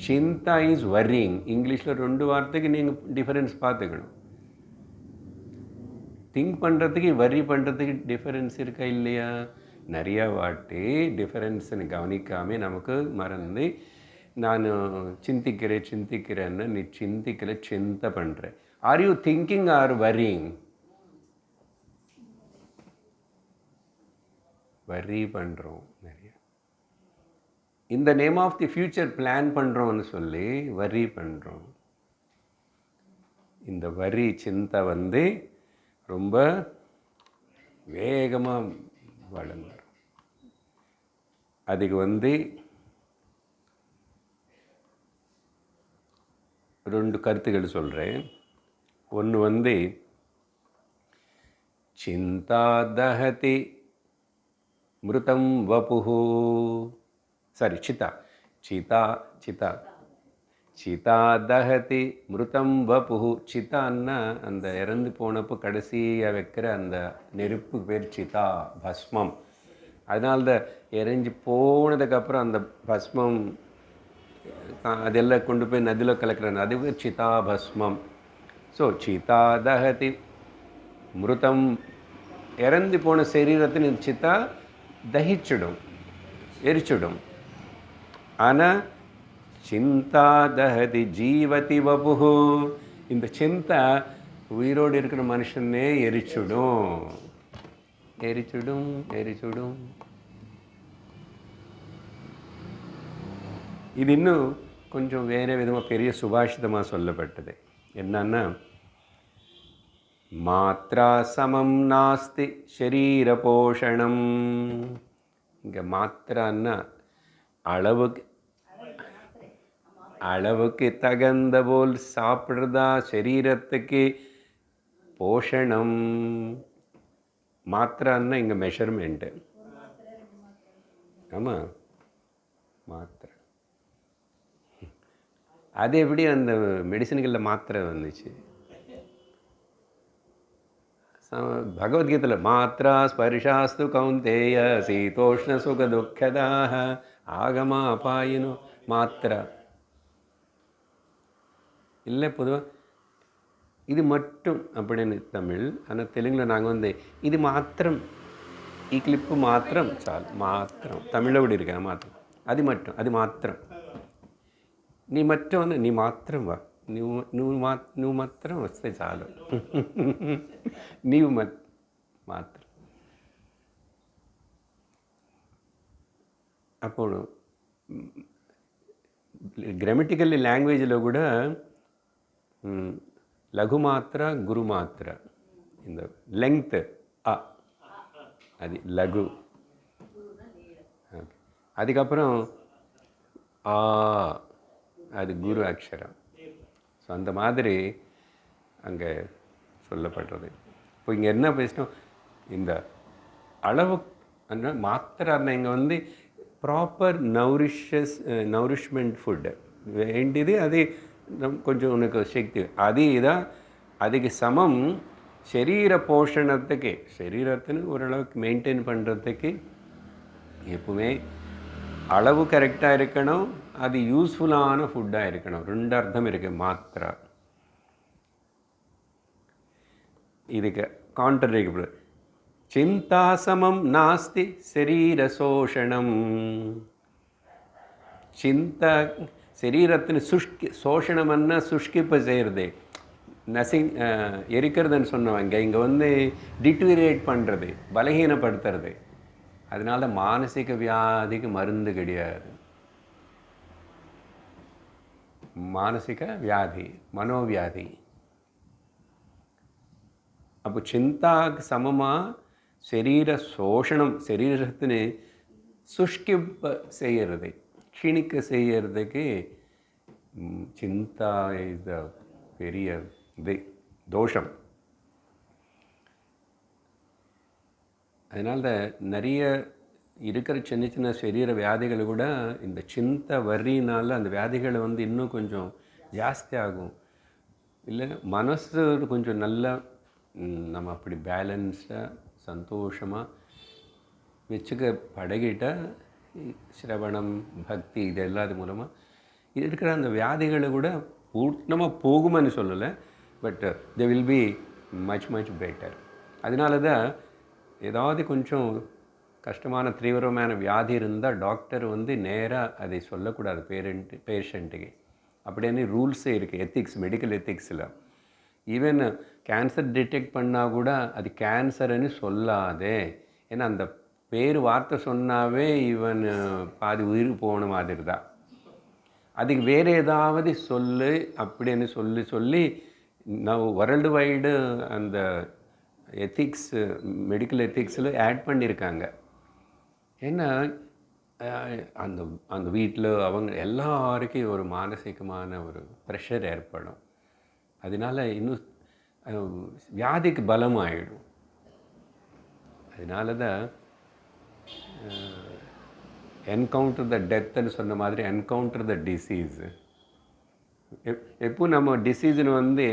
Chinta is worrying. இங்கிலீஷில் 2 வார்த்தைக்கு நீங்கள் டிஃபரன்ஸ் பார்த்துக்கணும். திங்க் பண்ணுறதுக்கு வரி பண்ணுறதுக்கு டிஃபரன்ஸ் இருக்கா இல்லையா? நிறையா வாட்டி டிஃபரன்ஸ்னு கவனிக்காமல் நமக்கு மறந்து நான் சிந்திக்கிறேன்னு நீ சிந்தை பண்ணுறேன். Are you thinking or worrying? Worry பண்ணுறோம் நிறைய. இந்த name of the future plan பண்ணுறோன்னு சொல்லி வரி பண்ணுறோம். இந்த வரி சிந்தை ரொம்ப வேகமாக வளர்ந்துடும். அதுக்கு 2 கருத்துக்கள் சொல்கிறேன். ஒன்று சிந்தா தஹதி மிருதம் வபுஹு. சாரி, சிதா தஹதி மிருதம் வபுஹு. சிதான்னா அந்த இறந்து போனப்போ கடைசியாக வைக்கிற அந்த நெருப்பு பேர் சிதா, பஸ்மம். அதனால தான் எரிஞ்சு போனதுக்கப்புறம் அந்த பஸ்மம் அதெல்லாம் கொண்டு போய் நதியில் கலக்கிறாங்க. அது சிதா பஸ்மம். ஸோ சிதா தஹதி மிருதம், இறந்து போன சரீரத்தின் சித்தா தகிச்சிடும், எரிச்சிடும். ஆனால் சிந்தா தஹதி ஜீவதி வபுஹு. இந்த சிந்தா உயிரோடு இருக்கிற மனுஷனே எரிச்சுடும். இது இன்னும் கொஞ்சம் வேறு விதமாக பெரிய சுபாஷிதமாக சொல்லப்பட்டது. என்னன்னா, மாத்ரா சமம் நாஸ்தி ஷரீர போஷணம். இங்கே மாத்திரான்னா அளவுக்கு தகுந்த போல் சாப்பிட்றதா சரீரத்துக்கு போஷணம். மாத்திரான்னா இங்கே மெஷர்மெண்ட்டு. ஆமாம், மாத்திரை. அது எப்படி அந்த மெடிசன்களில் மாத்திரை வந்துச்சு? பகவத்கீதையில் மாத்ரா ஸ்பர்ஷாஸ்து கௌந்தேய சீதோஷ்ண சுக துக்கதாக ஆகமா அபாயினோ மாத்திரா இல்லை. பொதுவாக இது மட்டும் அப்படின்னு தமிழ். ஆனால் தெலுங்கில் நாங்கள் இது மாத்திரம், ఈ క్లిప్పు మాత్రం చాలు, మాత్రం తమిళ కూడా ఇరికా మాత్రం అది మాత్రం నీ మట్టం నీ మాత్రం వా నువ్వు మాత్రం వస్తే చాలు. నీవు మాత్రం. అప్పుడు గ్రామటికల్ లాంగ్వేజ్లో కూడా లఘుమాత్ర గురుమాత్ర இந்த லெங்க்த்து அது லகு. அதுக்கப்புறம் ஆ அது குரு அக்ஷரம். ஸோ அந்த மாதிரி அங்கே சொல்லப்படுறது. இப்போ இங்கே என்ன பேசினோம், இந்த அளவு அந்த மாத்திரை இங்கே வந்து ப்ராப்பர் நௌரிஷ்மெண்ட் ஃபுட்டு வேண்டியது. அது கொஞ்சம் உனக்கு சக்தி அது இதான் அதுக்கு சமம். சரீர போஷணத்துக்கு சரீரத்தின்னு ஓரளவுக்கு மெயின்டைன் பண்ணுறதுக்கு எப்பவுமே அளவு கரெக்டாக இருக்கணும், அது யூஸ்ஃபுல்லான ஃபுட்டாக இருக்கணும். ரெண்டு அர்த்தம் இருக்குது மாத்திரா. இதுக்கு கான்ட்ரடிக்ட் சிந்தாசமம் நாஸ்தி சரீர சோஷணம். சிந்த சரீரத்தின் சோஷணம்னா சுஷ்கிப்பை செய்கிறது, எரிக்கிறதுன்னு சொன்னவங்க இங்கே வந்து டிட்டீரியேட் பண்ணுறது, பலகீனப்படுத்துறது. அதனால மானசிக வியாதிக்கு மருந்து கிடையாது. மானசிக வியாதி மனோவியாதி. அப்போ சிந்தாக்கு சமமாக சரீர சோஷணம், சரீரத்தின் சுஷ்கிப்ப செய்கிறது, க்ஷீணிக்க செய்கிறதுக்கு சிந்தா இஸ் த பெரிய தோஷம். அதனால் நிறைய இருக்கிற சின்ன சின்ன சரீர வியாதிகள் கூட இந்த சிந்த வரினால் அந்த வியாதிகளை வந்து இன்னும் கொஞ்சம் ஜாஸ்தி ஆகும். இல்லை மனசு கொஞ்சம் நல்லா நம்ம அப்படி பேலன்ஸாக சந்தோஷமாக வச்சுக்க பழகிட்டால் சிரவணம் பக்தி இது எல்லாது மூலமாக இருக்கிற அந்த வியாதிகளை கூட பூர்ணமாக போகுமான்னு சொல்லலை, but they will be much better. அதனால தான் ஏதாவது கொஞ்சம் கஷ்டமான தீவிரமான வியாதி இருந்தால் டாக்டர் வந்து நேராக அதை சொல்லக்கூடாது பேஷண்ட்டுக்கு அப்படின்னு ரூல்ஸே இருக்குது எத்திக்ஸ், மெடிக்கல் எத்திக்ஸில். ஈவன் கேன்சர் டிடெக்ட் பண்ணால் கூட அது கேன்சர்னு சொல்லாதே, ஏன்னா அந்த வார்த்தை சொன்னாவே இவன் பாதி உயிர் போன மாதிரி தான். அதுக்கு வேறு ஏதாவது சொல்லு அப்படின்னு சொல்லி நான் வேர்ல்டு வைடு அந்த எத்திக்ஸ், மெடிக்கல் எத்திக்ஸில் ஆட் பண்ணியிருக்காங்க. ஏன்னா அந்த அந்த வீட்டில் அவங்க எல்லாருக்கும் ஒரு மானசிகமான ஒரு ப்ரெஷர் ஏற்படும். அதனால் இன்னும் வியாதிக்கு பலம் ஆகிடும். அதனால தான் என்கவுண்டர் த டெத்துன்னு சொன்ன மாதிரி என்கவுண்டர் த டிசீஸு. எப்போ நம்ம டிசீஸ்னு வந்து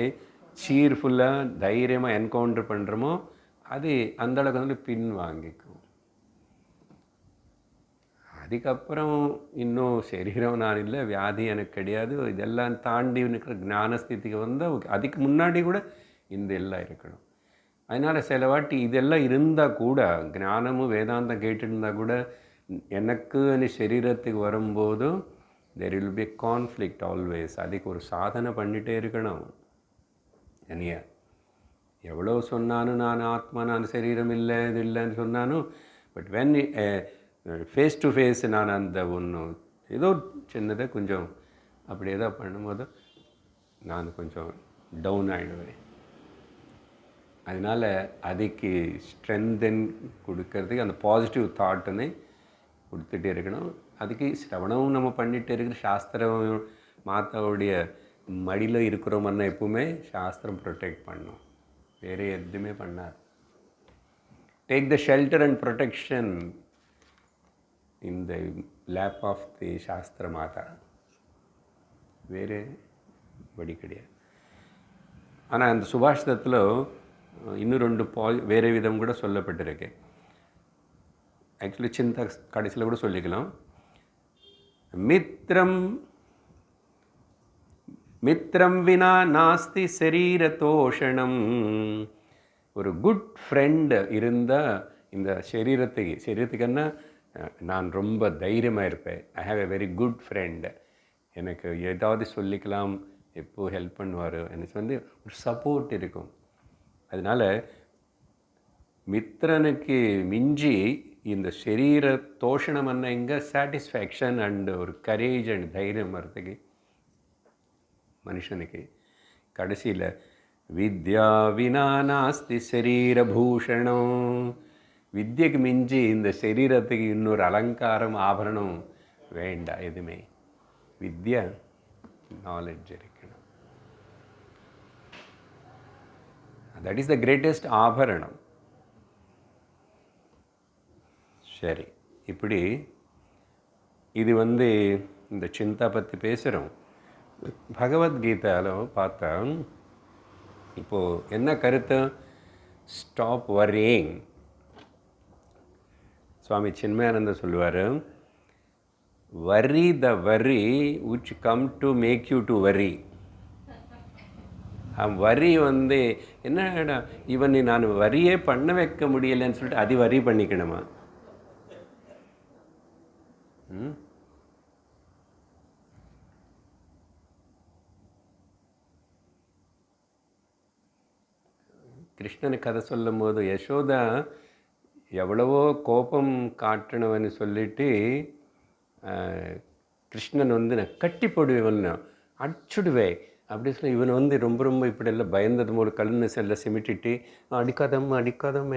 சீர்ஃபுல்லாக தைரியமாக என்கவுண்டர் பண்ணுறோமோ அது அந்தளவுக்கு வந்து பின் வாங்கிக்கும். அதுக்கப்புறம் இன்னும் சரீரம் நான் இல்லை, வியாதி எனக்கு கிடையாது, இதெல்லாம் தாண்டி இருக்கிற ஞானஸ்திதிக்கு வந்து அதுக்கு முன்னாடி கூட இந்த எல்லாம் இருக்கணும். அதனால் சில வாட்டி இதெல்லாம் இருந்தால் கூட ஞானமும் வேதாந்தம் கேட்டுருந்தால் கூட எனக்கு சரீரத்துக்கு வரும்போதும் there will be conflict always. அதுக்கு ஒரு சாதனை பண்ணிகிட்டே இருக்கணும். என்னைய எவ்வளோ சொன்னாலும் நான் ஆத்மா, நான் சரீரம் இல்லை, இது இல்லைன்னு சொன்னாலும், but when face to face நான் அந்த ஒன்று ஏதோ சின்னதை கொஞ்சம் அப்படி ஏதோ பண்ணும்போது நான் கொஞ்சம் டவுன் ஆகிடுவேன். அதனால் அதுக்கு ஸ்ட்ரென்தன் கொடுக்கறதுக்கு அந்த பாசிட்டிவ் தாட்டுன்னு கொடுத்துட்டே இருக்கணும். அதுக்கு சிரவணமும் நம்ம பண்ணிகிட்டே இருக்கிற சாஸ்திரம் மாத்தாவுடைய மடியில் இருக்கிறோம்னா எப்பவுமே சாஸ்திரம் ப்ரொடெக்ட் பண்ணும், வேறு எதுவுமே பண்ணாது. Take the shelter and protection in the lap of the Shastra Mata, வேறு வழி கிடையாது. ஆனால் அந்த சுபாஷிதத்தில் இன்னும் ரெண்டு வேறு விதம் கூட சொல்லப்பட்டிருக்கு. ஆக்சுவலி சின்ன கடைசியில் கூட சொல்லிக்கலாம். மித்ரம் வினா நாஸ்தி சரீர தோஷணம். ஒரு குட் ஃப்ரெண்டு இருந்தால் இந்த சரீரத்துக்குன்னா நான் ரொம்ப தைரியமாக இருப்பேன். I have a very good friend. எனக்கு ஏதாவது சொல்லிக்கலாம், எப்போது ஹெல்ப் பண்ணுவார், எனக்கு வந்து ஒரு சப்போர்ட் இருக்கும். அதனால் மித்திரனுக்கு மிஞ்சி இந்த சரீர தோஷணம் அண்ணா இங்கே சாட்டிஸ்ஃபேக்ஷன் அண்ட் ஒரு கரேஜ் அண்ட் தைரியம் வரத்துக்கு மனுஷனுக்கு கடைசியில் வித்யா வினா நாஸ்தி சரீரபூஷணம். வித்யக்கு மிஞ்சி இந்த சரீரத்துக்கு இன்னொரு அலங்காரம் ஆபரணம் வேண்டாம் எதுவுமே. வித்யா நாலேஜ் இருக்கணும். தட் இஸ் த கிரேட்டஸ்ட் ஆபரணம். சரி, இப்படி இது வந்து இந்த சிந்தா பற்றி பேசுகிறோம். பகவத்கீதையில் பார்த்தா இப்போது என்ன கருத்து? Stop worrying. சுவாமி சின்மயானந்தர் சொல்லுவார், worry the worry which come to make you to worry. Worry வந்து என்ன, இவன் நான் வரியே பண்ண வைக்க முடியலைன்னு சொல்லிட்டு அது வரி பண்ணிக்கணுமா? கிருஷ்ணனுக்கு கதை சொல்லும் போது யசோதா எவ்வளவோ கோபம் காட்டணுவன்னு சொல்லிட்டு கிருஷ்ணன் வந்து நான் கட்டி போடுவேன், அடிச்சுடுவேன் அப்படி சொல்லி இவன் வந்து ரொம்ப ரொம்ப இப்படியெல்லாம் பயந்தது போது கல்லுன்னு செல்ல சிமிட்டிட்டு அடிக்காதம்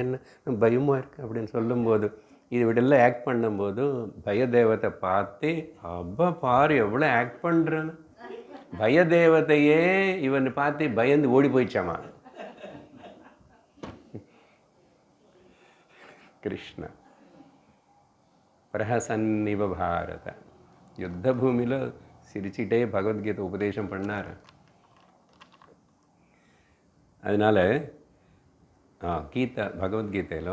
என்ன பயமாக இருக்குது அப்படின்னு சொல்லும்போது இது விடெல்லாம் ஆக்ட் பண்ணும்போது பயதேவத்தை பார்த்து அப்பா பாரு எவ்வளோ ஆக்ட் பண்ணுறான்னு, பயதேவத்தையே இவனை பார்த்து பயந்து ஓடி போயிடுச்சாமா. கிருஷ்ண பிரஹசன்னிவ பாரத யுத்த பூமியில் சிரிச்சிட்டே பகவத்கீதை உபதேசம் பண்ணார். அதனால் பகவத்கீதையில்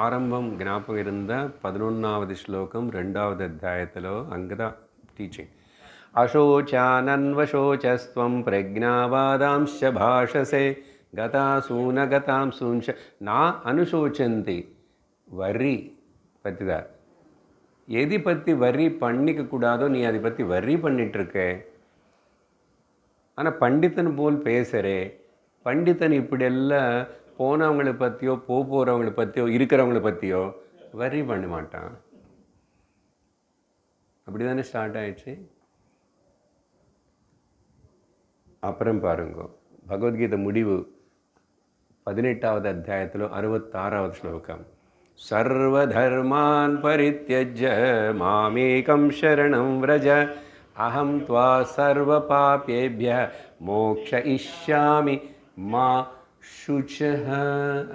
ஆரம்பம் ஞாபகம் இருந்தால் 11வது ஸ்லோகம் 2வது அத்தியாயத்தில் அங்கே தான் டீச்சிங். அசோச்சானன்வசோச்சஸ்வம் பிரஜ்ஞாவாதாம்ச பாஷசே கதாசூன கதாம்சூன்ஷ நான் அனுசோச்சந்தி. வரி பற்றி தான், எது பற்றி வரி பண்ணிக்கக்கூடாதோ நீ அதை பற்றி வரி பண்ணிகிட்ருக்க. ஆனால் பண்டிதன் போல் பேசுகிறே. பண்டிதன் இப்படியெல்லாம் போனவங்களை பற்றியோ போகிறவங்களை பற்றியோ இருக்கிறவங்களை பற்றியோ வரி பண்ண மாட்டான். அப்படி தானே ஸ்டார்ட் ஆயிடுச்சு. அப்புறம் பாருங்க பகவத்கீதை முடிவு 18வது அத்தியாயத்தில் 66வது ஸ்லோகம். சர்வதர்மான் பரித்யஜ்ய மாமேகம் சரணம் व्रज அஹம் த்வா சர்வ பாபேப்ய மோக்ஷயிஷ்யாமி மா சுச்சஹ.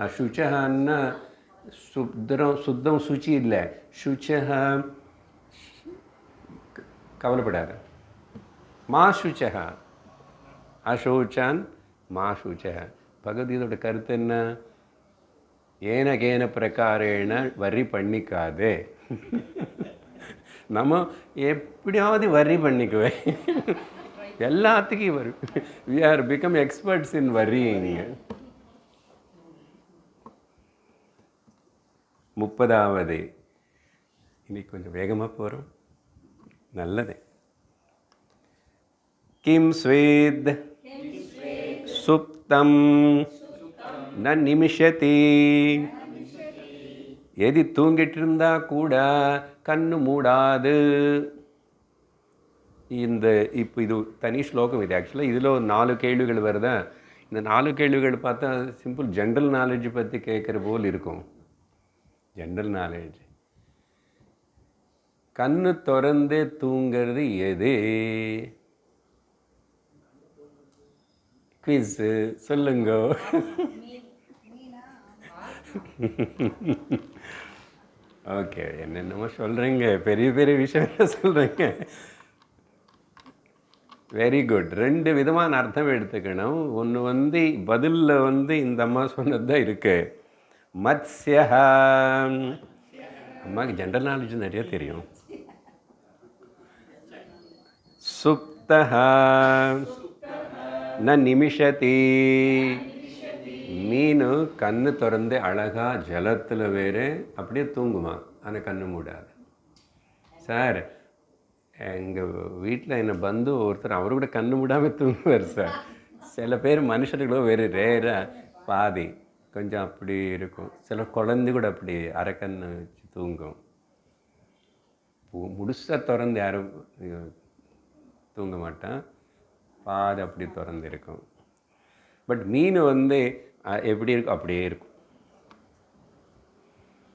அசுச்சஹன்னா சுத்தம் சுச்சி இல்லை, சுச்சஹ கவலைப்படாத. மா சுச்சஹ அசோச்சான் மா சுச்சஹ. பகவத்கீதையோட கருத்து என்ன? ஏன பிரகாரேன வரி பண்ணிக்காதே. நம்ம எப்படியாவது வரி பண்ணிக்குவேன், எல்லாத்துக்கும் worry. We are become experts in worrying. 30வது இன்னைக்கு கொஞ்சம் வேகமாக போகிறோம், நல்லது. கிம் ஸ்வேத் சுப்தம் ந நிமிஷதி. எது தூங்கிட்டு இருந்தா கூட கண்ணு மூடாது. இப்போ இது தனி ஸ்லோகம். இது ஆக்சுவலாக இதில் 4 கேள்விகள் வருதா. இந்த 4 கேள்விகள் பார்த்தா சிம்பிள் ஜென்ரல் நாலேஜ் பற்றி கேட்குற போல் இருக்கும். General knowledge. கண்ணு திறந்து தூங்கிறது எது? குவிஸ் சொல்லுங்க. ஓகே, என்னென்னமோ சொல்கிறீங்க, பெரிய பெரிய விஷயம் சொல்கிறீங்க. Very good. 2 விதமான அர்த்தம் எடுத்துக்கணும். ஒன்று வந்து பதிலில் இந்த அம்மா சொன்னது தான் இருக்கு. மத்ஸ்யா. அம்மாவுக்கு ஜென்ரல் நாலேஜ் நிறைய தெரியும். சுப்தஹ ந நிமிஷதி மீன் கண்ணு திறந்து அழகாக ஜலத்தில் வேறு அப்படியே தூங்குமா, ஆனால் கண்ணு மூடாது. சார், எங்கள் வீட்டில் என்னை பந்து ஒருத்தர் அவர் கூட கண்ணு மூடாமல் தூங்குவார் சார். சில பேர் மனுஷர்களும் வேறு ரேராக பாதி கொஞ்சம் அப்படி இருக்கும். சில குழந்தை கூட அப்படி அரைக்கண்ணு வச்சு தூங்கும். முழுசாக திறந்து யாரும் தூங்க மாட்டான், பாதி அப்படி திறந்து இருக்கும். பட் மீன் எப்படி இருக்கும், அப்படியே இருக்கும்.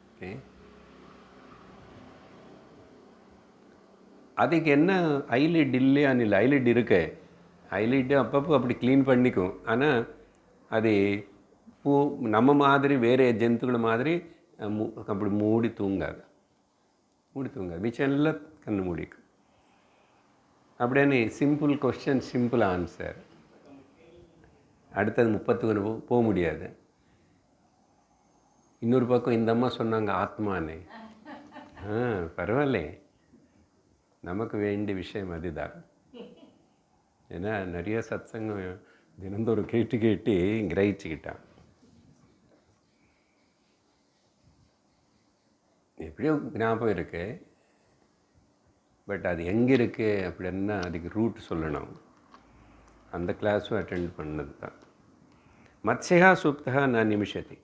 ஓகே, அதுக்கு என்ன ஐலிட் இல்லையான்னு இல்லை, ஐலிட் இருக்கு. ஐலிட்டு அப்பப்போ அப்படி க்ளீன் பண்ணிக்கும். ஆனால் அது நம்ம மாதிரி வேறு ஜந்துக்கள் மாதிரி அப்படி மூடி தூங்காது. மிச்சம் எல்லாம் கண்ணு மூடிக்கும். அப்படியே சிம்பிள் கொஸ்டின், சிம்பிள் ஆன்சர். அடுத்தது 30 போக முடியாது. இன்னொரு பக்கம் இந்த அம்மா சொன்னாங்க ஆத்மானே. பரவாயில்ல, நமக்கு வேண்டிய விஷயம் அதுதான். ஏன்னா நிறைய சத்சங்கம் தினந்தோறும் கேட்டு கிரகிச்சுக்கிட்டான். எப்படியோ ஞாபகம் இருக்கு, பட் அது எங்கே இருக்குது அப்படின்னா அதுக்கு ரூட் சொல்லணும். அந்த கிளாஸும் அட்டெண்ட் பண்ணது தான். மத்ஸ்யா சுப்தா நான் நிமிஷதி.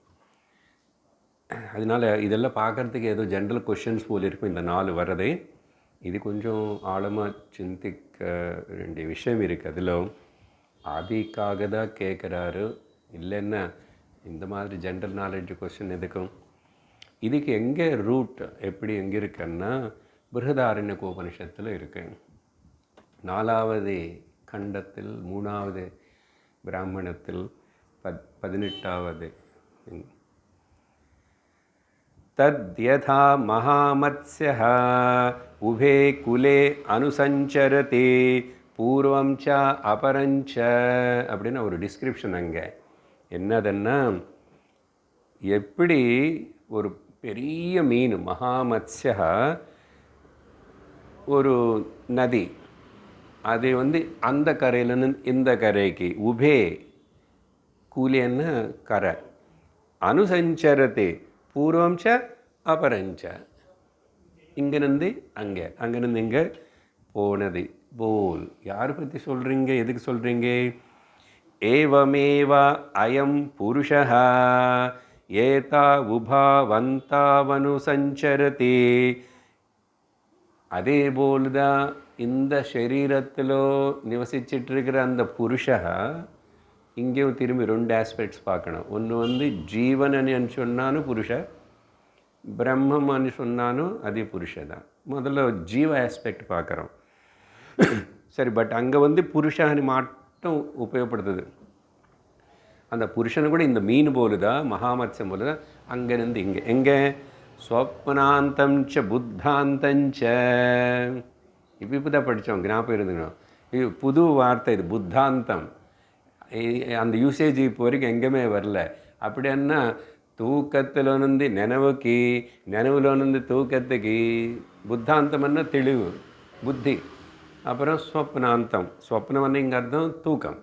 அதனால் இதெல்லாம் பார்க்குறதுக்கு ஏதோ ஜென்ரல் கொஷின்ஸ் போல் இருக்கும் இந்த 4 வர்றதே. இது கொஞ்சம் ஆழமாக சிந்திக்க வேண்டிய விஷயம் இருக்குது. அதில் அதுக்காக தான் கேட்குறாரு, இல்லைன்னா இந்த மாதிரி ஜென்ரல் நாலேஜ் கொஸ்டின் எதுக்கும். இதுக்கு எங்கே ரூட் எப்படி எங்கே இருக்குன்னா பிருஹதாரண்யக உபனிஷத்தில் இருக்கு. 4வது கண்டத்தில் 3வது பிராமணத்தில் 18வது. தத்யதா மகாமத்ஸ்யः உபே குலே அனுசஞ்சரதி பூர்வம் ச அபரஞ்ச அப்படின்னு ஒரு டிஸ்கிரிப்ஷன். அங்கே என்னதுன்னா, எப்படி ஒரு பெரிய மீன் மகாமத்ஸ்யா ஒரு நதி, அது அந்த கரையிலேருந்து இந்த கரைக்கு, உபே கூலியன்னு கரை, அனுசஞ்சரத்தை பூர்வம் ச அபரஞ்ச, இங்கேருந்து அங்கே, அங்கேருந்து இங்கே போனது போல். யாரை பற்றி சொல்கிறீங்க, எதுக்கு சொல்கிறீங்க? ஏவமேவ அயம் புருஷः ஏதா உபாவந்தாவனு சஞ்சரதி. அதே போல் தான் இந்த சரீரத்தில் நிவசிச்சிட்ருக்கிற அந்த புருஷா இங்கேயும் திரும்பி 2 ஆஸ்பெக்ட்ஸ் பார்க்கணும். ஒன்று ஜீவனன்னு சொன்னாலும் புருஷ, பிரம்மன்னு சொன்னாலும் அதே புருஷ தான். முதல்ல ஜீவ ஆஸ்பெக்ட் பார்க்குறோம். சரி, பட் அங்கே புருஷன்னு மட்டும் உபயோகப்படுத்துது. அந்த புருஷனை கூட இந்த மீன் போலுதான், மகாமத்ஸ்யம் போல தான். அங்கேருந்து இங்கே எங்கே ஸ்வப்னாந்தம் ச புத்தாந்தஞ்ச. இப்போ தான் படித்தோம், ஞாபகம் இருந்துக்கணும். இது புது வார்த்தை, இது புத்தாந்தம். அந்த யூசேஜ் இப்போ வரைக்கும் எங்கேயுமே வரல. அப்படின்னா தூக்கத்திலோனந்து நினைவுக்கு, நினைவுலோனந்து தூக்கத்துக்கு. புத்தாந்தம்னா தெளிவு, புத்தி. அப்புறம் ஸ்வப்னாந்தம், ஸ்வப்னம் இங்கே அர்த்தம் தூக்கம்.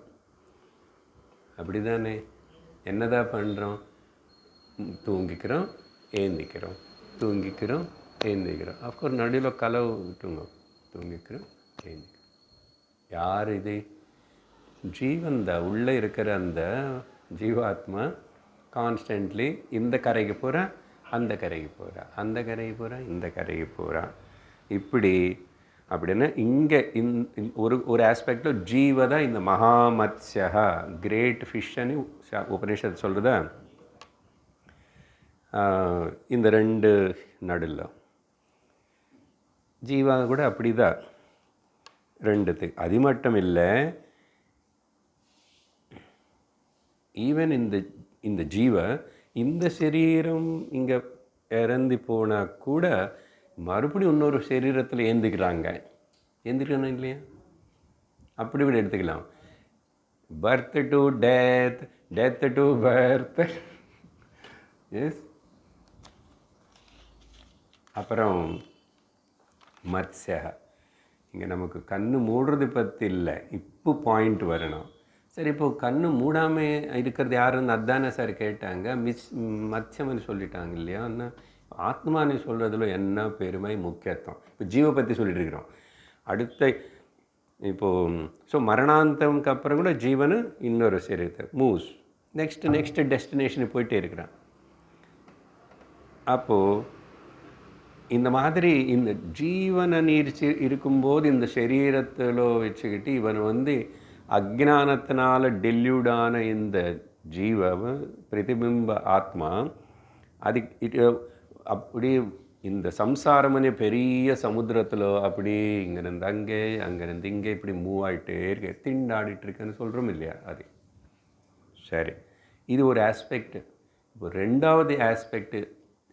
அப்படி தானே? என்னதான் பண்ணுறோம்? தூங்கிக்கிறோம், ஏந்திக்கிறோம், தூங்கிக்கிறோம், ஏந்திக்கிறோம். அஃப்கோர்ஸ் நடுவில் கலவு விட்டுங்க. தூங்கிக்கிறோம், ஏந்திக்கிறோம். யார் இது? ஜீவன் தான். உள்ளே இருக்கிற அந்த ஜீவாத்மா கான்ஸ்டன்ட்லி இந்த கரைக்கு போகிறா, அந்த கரைக்கு போகிறா, அந்த கரைக்கு போகிறா, இந்த கரைக்கு போகிறா. இப்படி அப்படின்னா இங்கே ஒரு ஆஸ்பெக்டில் ஜீவதா இந்த மகாமத்ஸ்யா கிரேட் ஃபிஷ்ஷன்னு உபனிஷத்து சொல்கிறதா. இந்த 2 நடுவில் ஜீவா கூட அப்படி தான் 2. அது மட்டும் இல்லை, ஈவன் இந்த ஜீவ இந்த சரீரம் இங்கே இறந்து போனால் கூட மறுபடியும் இன்னொரு சரீரத்தில் ஏந்திக்கிறாங்க. ஏந்திக்கணும் இல்லையா? அப்படி கூட எடுத்துக்கலாம். Birth to death, death to birth. Yes. அப்புறம் மத்ஸ்யா, இங்கே நமக்கு கண்ணு மூடுறது பற்றி இல்லை, இப்போ பாயிண்ட் வரணும். சரி, இப்போது கண்ணு மூடாமல் இருக்கிறது யாருன்னு அதானே சார் கேட்டாங்க. மத்தியமன்னு சொல்லிட்டாங்க இல்லையா? ஆத்மானு சொல்கிறதுல என்ன பெருமை முக்கியத்துவம். இப்போ ஜீவ பற்றி சொல்லிட்டு இருக்கிறோம். அடுத்த இப்போது ஸோ மரணாந்தம்க்கு அப்புறம் கூட ஜீவனு இன்னொரு சரீரத்தை மூவ்ஸ் நெக்ஸ்ட்டு டெஸ்டினேஷனுக்கு போயிட்டே இருக்கிறான். அப்போது இந்த மாதிரி இந்த ஜீவன நீர்ச்சி இருக்கும்போது இந்த சரீரத்தில் வச்சுக்கிட்டு இவன் அஜ்ஞானத்தினால டெல்யூடான இந்த பிரதிபிம்ப ஆத்மா அது அப்படியே இந்த சம்சாரமனே பெரிய சமுத்திரத்தில் அப்படியே இங்கேருந்து அங்கே அங்கேருந்து இங்கே இப்படி மூவ் ஆகிட்டே இருக்க திண்டாடிட்டு இருக்கேன்னு சொல்கிறோம் இல்லையா? அது சரி, இது ஒரு ஆஸ்பெக்ட். இப்போ ரெண்டாவது ஆஸ்பெக்ட்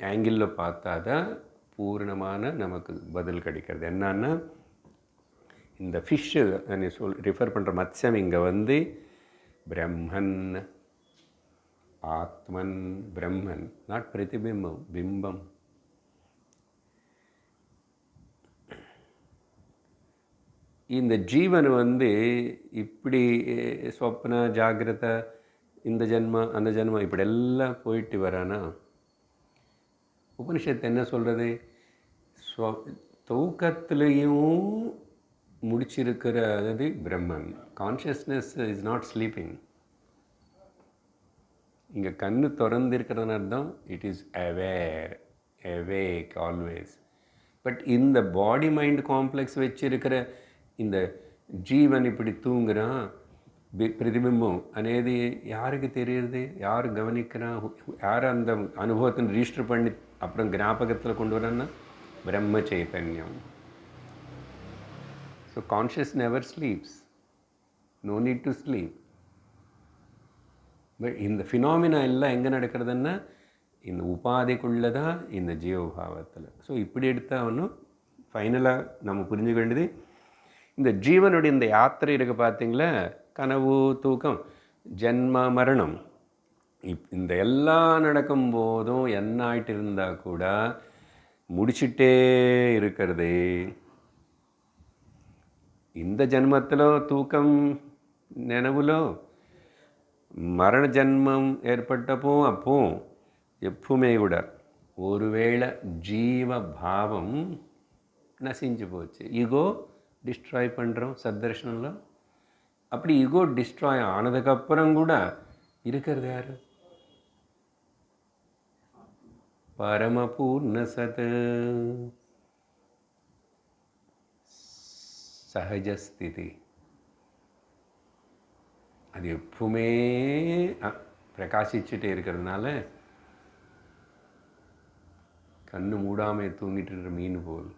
ஆங்கிளில் பார்த்தா தான் பூர்ணமான நமக்கு பதில் கிடைக்கிறது. என்னன்னா இந்த ஃபிஷ்ஷு ரிஃபர் பண்ணுற மத்ஸ்யம் இங்கே பிரம்மன், ஆத்மன், பிரம்மன், நாட் பிரதிபிம்பம், பிம்பம். இந்த ஜீவன் இப்படி சொப்ன ஜாகிரத இந்த ஜென்மம் அந்த ஜென்மம் இப்படி எல்லாம் போயிட்டு வரானா, உபனிஷத்து என்ன சொல்கிறது? தூக்கத்துலேயும் முடிச்சிருக்கிற அதாவது Brahman. Consciousness is not sleeping. இங்கே கண்ணு திறந்திருக்கிறதுன்னு அர்த்தம் it is aware, awake always. But இந்த பாடி மைண்ட் காம்ப்ளெக்ஸ் வச்சிருக்கிற இந்த ஜீவன் இப்படி தூங்குறான், பிரதிபிம்பம் అనేది யாருக்கு தெரியுது? யார் கவனிக்கிறான்? யார் அந்த அனுபவத்தை ரிஜிஸ்டர் பண்ணி அப்புறம் ஞாபகத்தில் கொண்டு வரான்னா பிரம்ம சைத்தன்யம். So conscious never sleeps, no need to sleep. But இந்த ஃபினாமினா எல்லாம் எங்கே நடக்கிறதுன்னா இந்த உபாதிக்குள்ளே தான், இந்த ஜீவபாவத்தில். ஸோ இப்படி எடுத்தால் ஒன்றும் ஃபைனலாக நம்ம புரிஞ்சுக்க வேண்டியது இந்த ஜீவனுடைய இந்த யாத்திரை இருக்குது பார்த்தீங்களா, கனவு தூக்கம் ஜென்ம மரணம் இந்த எல்லாம் நடக்கும்போதும் என்ன ஆகிட்டு இருந்தால் கூட முடிச்சுட்டே இருக்கிறது. இந்த ஜென்மத்திலோ தூக்கம் நினைவுலோ மரண ஜென்மம் ஏற்பட்டப்போ அப்போ எப்பவுமே கூட ஒருவேளை ஜீவபாவம் நசிஞ்சு போச்சு, ஈகோ டிஸ்ட்ராய் பண்ணுறோம் சத்தர்ஷனில். அப்படி ஈகோ டிஸ்ட்ராய் ஆனதுக்கப்புறம் கூட இருக்கிறது யார்? பரமபூர்ண சத் சகஜஸ்திதி. அது எப்பவுமே பிரகாசிச்சுட்டே இருக்கிறதுனால கண்ணு மூடாமல் தூங்கிட்டு இருக்கிற மீன் போல்.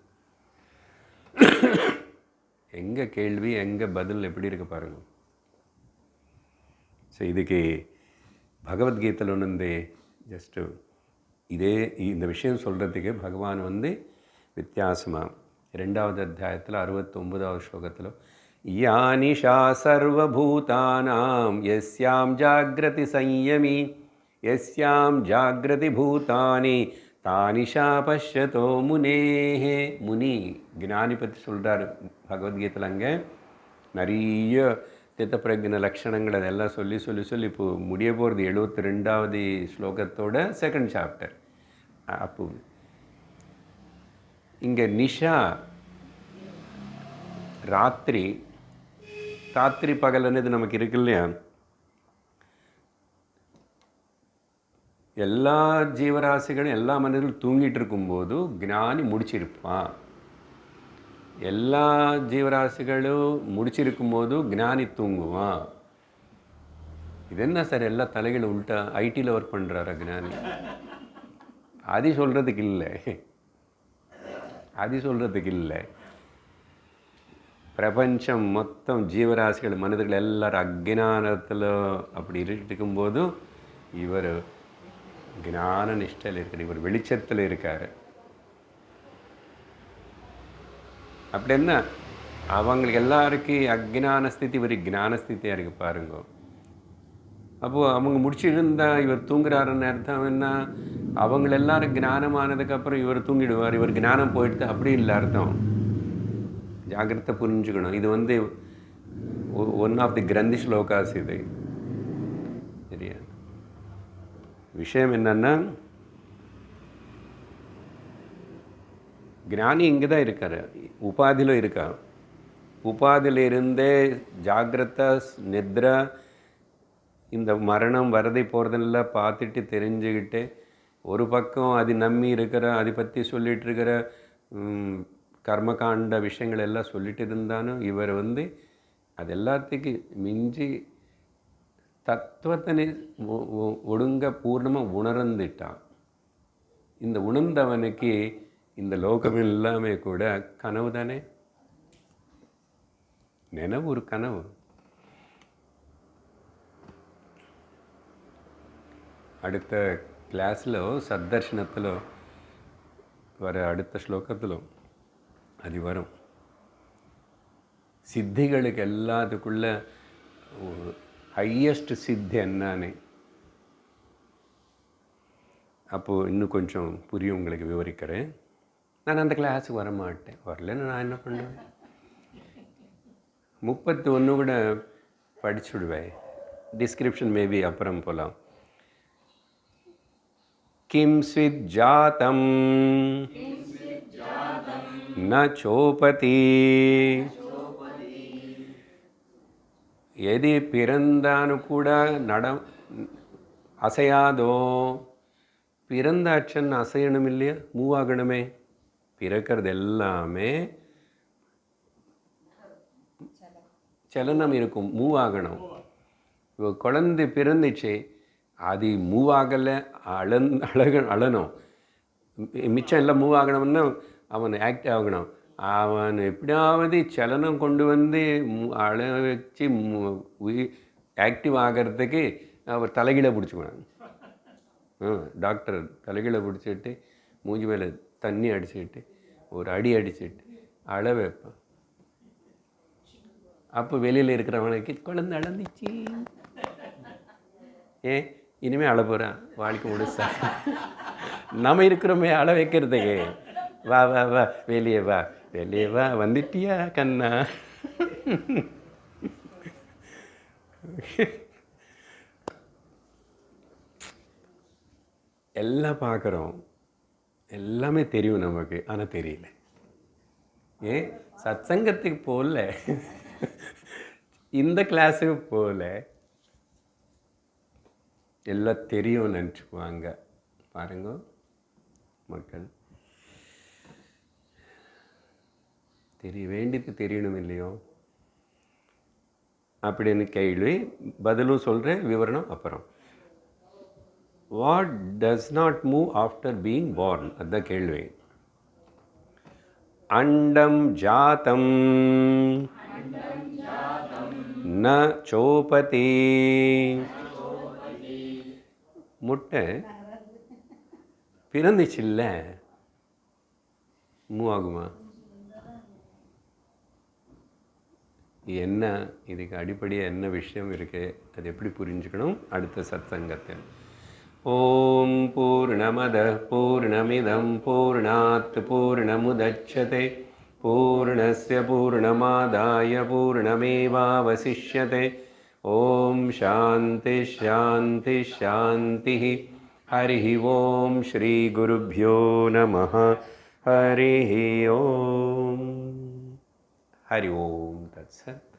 எங்கே கேள்வி எங்கே பதில் எப்படி இருக்கு பாருங்க. ஸோ இதுக்கு பகவத்கீதையில் ஒன்று ஜஸ்ட்டு இந்த விஷயம் சொல்கிறதுக்கு பகவான் வித்தியாசமாக 2வது அத்தியாயத்தில் 69வது ஸ்லோகத்தில் யானிஷா சர்வபூதானாம் யஸ்யாம் ஜாக்ரதி சம்யமி யஸ்யாம் ஜாக்ரதி பூதானி தானிஷா பஷ்யதோ முனேஹே. முனி ஞானி பற்றி சொல்கிறார் பகவத்கீதையில். அங்கே நிறைய தித்தப்பிரஜ்ஞ லட்சணங்கள் அதெல்லாம் சொல்லி சொல்லி சொல்லி இப்போ முடிய போகிறது 72வது ஸ்லோகத்தோட 2nd சாப்டர். அப்போ இங்கே நிஷா ராத்திரி பகல் అనేది நமக்கு இருக்கு இல்லையா? எல்லா ஜீவராசிகளும் எல்லா மனிதர்களும் தூங்கிட்டு இருக்கும்போது ஞானி முடிச்சிருப்பான். எல்லா ஜீவராசிகளும் முடிச்சிருக்கும்போது ஞானி தூங்குவான். இது என்ன சார் எல்லா தலைகளும் உள்ட்டா? ஐடியில் ஒர்க் பண்ணுறாரா ஞானி? அது சொல்கிறதுக்கு இல்லை. பிரபஞ்சம் மொத்தம் ஜீவராசிகள் மனிதர்கள் எல்லாரும் அஜ்ஞானத்தில் அப்படி இருக்கும்போதும் இவர் ஞான நிஷ்டையில் இருக்கார், இவர் வெளிச்சத்தில் இருக்கார். அப்படி என்ன அவங்களுக்கு எல்லாருக்கும் அஜ்ஞான ஸ்திதி இவர் ஞானஸ்திதியாக இருக்குது பாருங்க. அப்போது அவங்க முடிச்சிருந்தா இவர் தூங்குறாருன்னு அர்த்தம் என்ன? அவங்க எல்லாரும் ஞானமானதுக்கப்புறம் இவர் தூங்கிடுவார், இவர் ஞானம் போயிடுது அப்படி இல்லை அர்த்தம். ஜாகிரதை புரிஞ்சுக்கணும். இது ஒன் ஆஃப் தி கிரந்தி ஸ்லோகாஸ் இது. சரியா? விஷயம் என்னன்னா, ஞானி இங்கே தான் இருக்கார், உபாதியில் இருக்கா. உபாதியில் இருந்தே ஜாகிரதா நித்ரா இந்த மரணம் வரதை போகிறதெல்லாம் பார்த்துட்டு தெரிஞ்சுக்கிட்டு, ஒரு பக்கம் அது நம்பி இருக்கிற, அதை பற்றி சொல்லிகிட்டு இருக்கிற கர்மகாண்ட விஷயங்கள் எல்லாம் சொல்லிட்டு இருந்தாலும் இவர் அது எல்லாத்துக்கும் மிஞ்சி தத்துவத்தினை ஒழுங்க பூர்ணமாக உணர்ந்துட்டான். இந்த உணர்ந்தவனுக்கு இந்த லோகம் எல்லாமே கூட கனவு தானே. நினைவு ஒரு கனவு. அடுத்த கிளாஸில் சத்தர்ஷனத்தில் வர அடுத்த ஸ்லோகத்தில் அது வரும். சித்திகளுக்கு எல்லாத்துக்குள்ள ஹையஸ்ட் சித்தி என்னன்னு அப்போது இன்னும் கொஞ்சம் புரியும், உங்களுக்கு விவரிக்கிறேன். நான் அந்த கிளாஸுக்கு வர மாட்டேன். வரலன்னு நான் என்ன பண்ணுவேன்? 31 கூட படிச்சுடுவேன். டிஸ்கிரிப்ஷன் மேபி அப்புறம் போகலாம். கிம் ஸ்வித் ஜாதம் ந சோபதி. எது பிறந்தானு கூட அசையாதோ. பிறந்தாச்சன் அசையணும் இல்லையா, மூவ் ஆகணுமே. பிறக்கிறது எல்லாமே சலனம் இருக்கும், மூவ் ஆகணும். இப்போ குழந்தை பிறந்துச்சு, அது மூவ் ஆகலை, அழணும். மிச்சம் எல்லாம் மூவ் ஆகணும்னா அவன் ஆக்ட் ஆகணும். அவன் எப்படியாவது சலனம் கொண்டு அழ வச்சு ஆக்டிவ் ஆகிறதுக்கு அவர் தலைகீழ பிடிச்சிக்கணும். டாக்டர் தலைகீழ பிடிச்சிட்டு மூஞ்சி மேலே தண்ணி அடிச்சுக்கிட்டு ஒரு அடி அடிச்சுட்டு அழ வைப்பான். அப்போ வெளியில் இருக்கிறவனுக்கு குழந்தை அழந்துச்சு, இனிமேல் அழ போகிறான், வாழ்க்கை முடிச்சா. நம்ம இருக்கிறோமே அழ வைக்கிறதுக்கு. வா வா வா வெளியே வா, வெளியே வா, வந்துட்டியா கண்ணா. எல்லாம் பார்க்குறோம், எல்லாமே தெரியும் நமக்கு, ஆனால் தெரியல. சத்சங்கத்துக்கு போகல, இந்த கிளாஸுக்கு போகல, எல்லாம் தெரியும் நினச்சிக்குவாங்க. பாருங்க மக்கள், தெரிய வேண்டியது தெரியணும் இல்லையோ அப்படின்னு கேள்வி. பதிலும் சொல்கிறேன், விவரணம் அப்புறம். What does not move after being born, அதுதான் கேள்வி. அண்டம் ஜாதம் ந சோபதி. முட்டை பிறந்துச்சு இல்லை, மூவ் ஆகுமா? என்ன இதுக்கு அடிப்படையாக என்ன விஷயம் இருக்குது, அது எப்படி புரிஞ்சுக்கணும் அடுத்த சத்சங்கத்தில். ஓம் பூர்ணமத பூர்ணமிதம் பூர்ணாத் பூர்ணமுதச்யதே பூர்ணஸ்ய பூர்ணமாதாய பூர்ணமேவாவசிஷ்யதே. ஓம் சாந்தி சாந்தி சாந்தி. ஹரி ஓம் ஸ்ரீ குருப்யோ நமः. ஹரி ஓம். ஹரி ஓம் தத்சத்.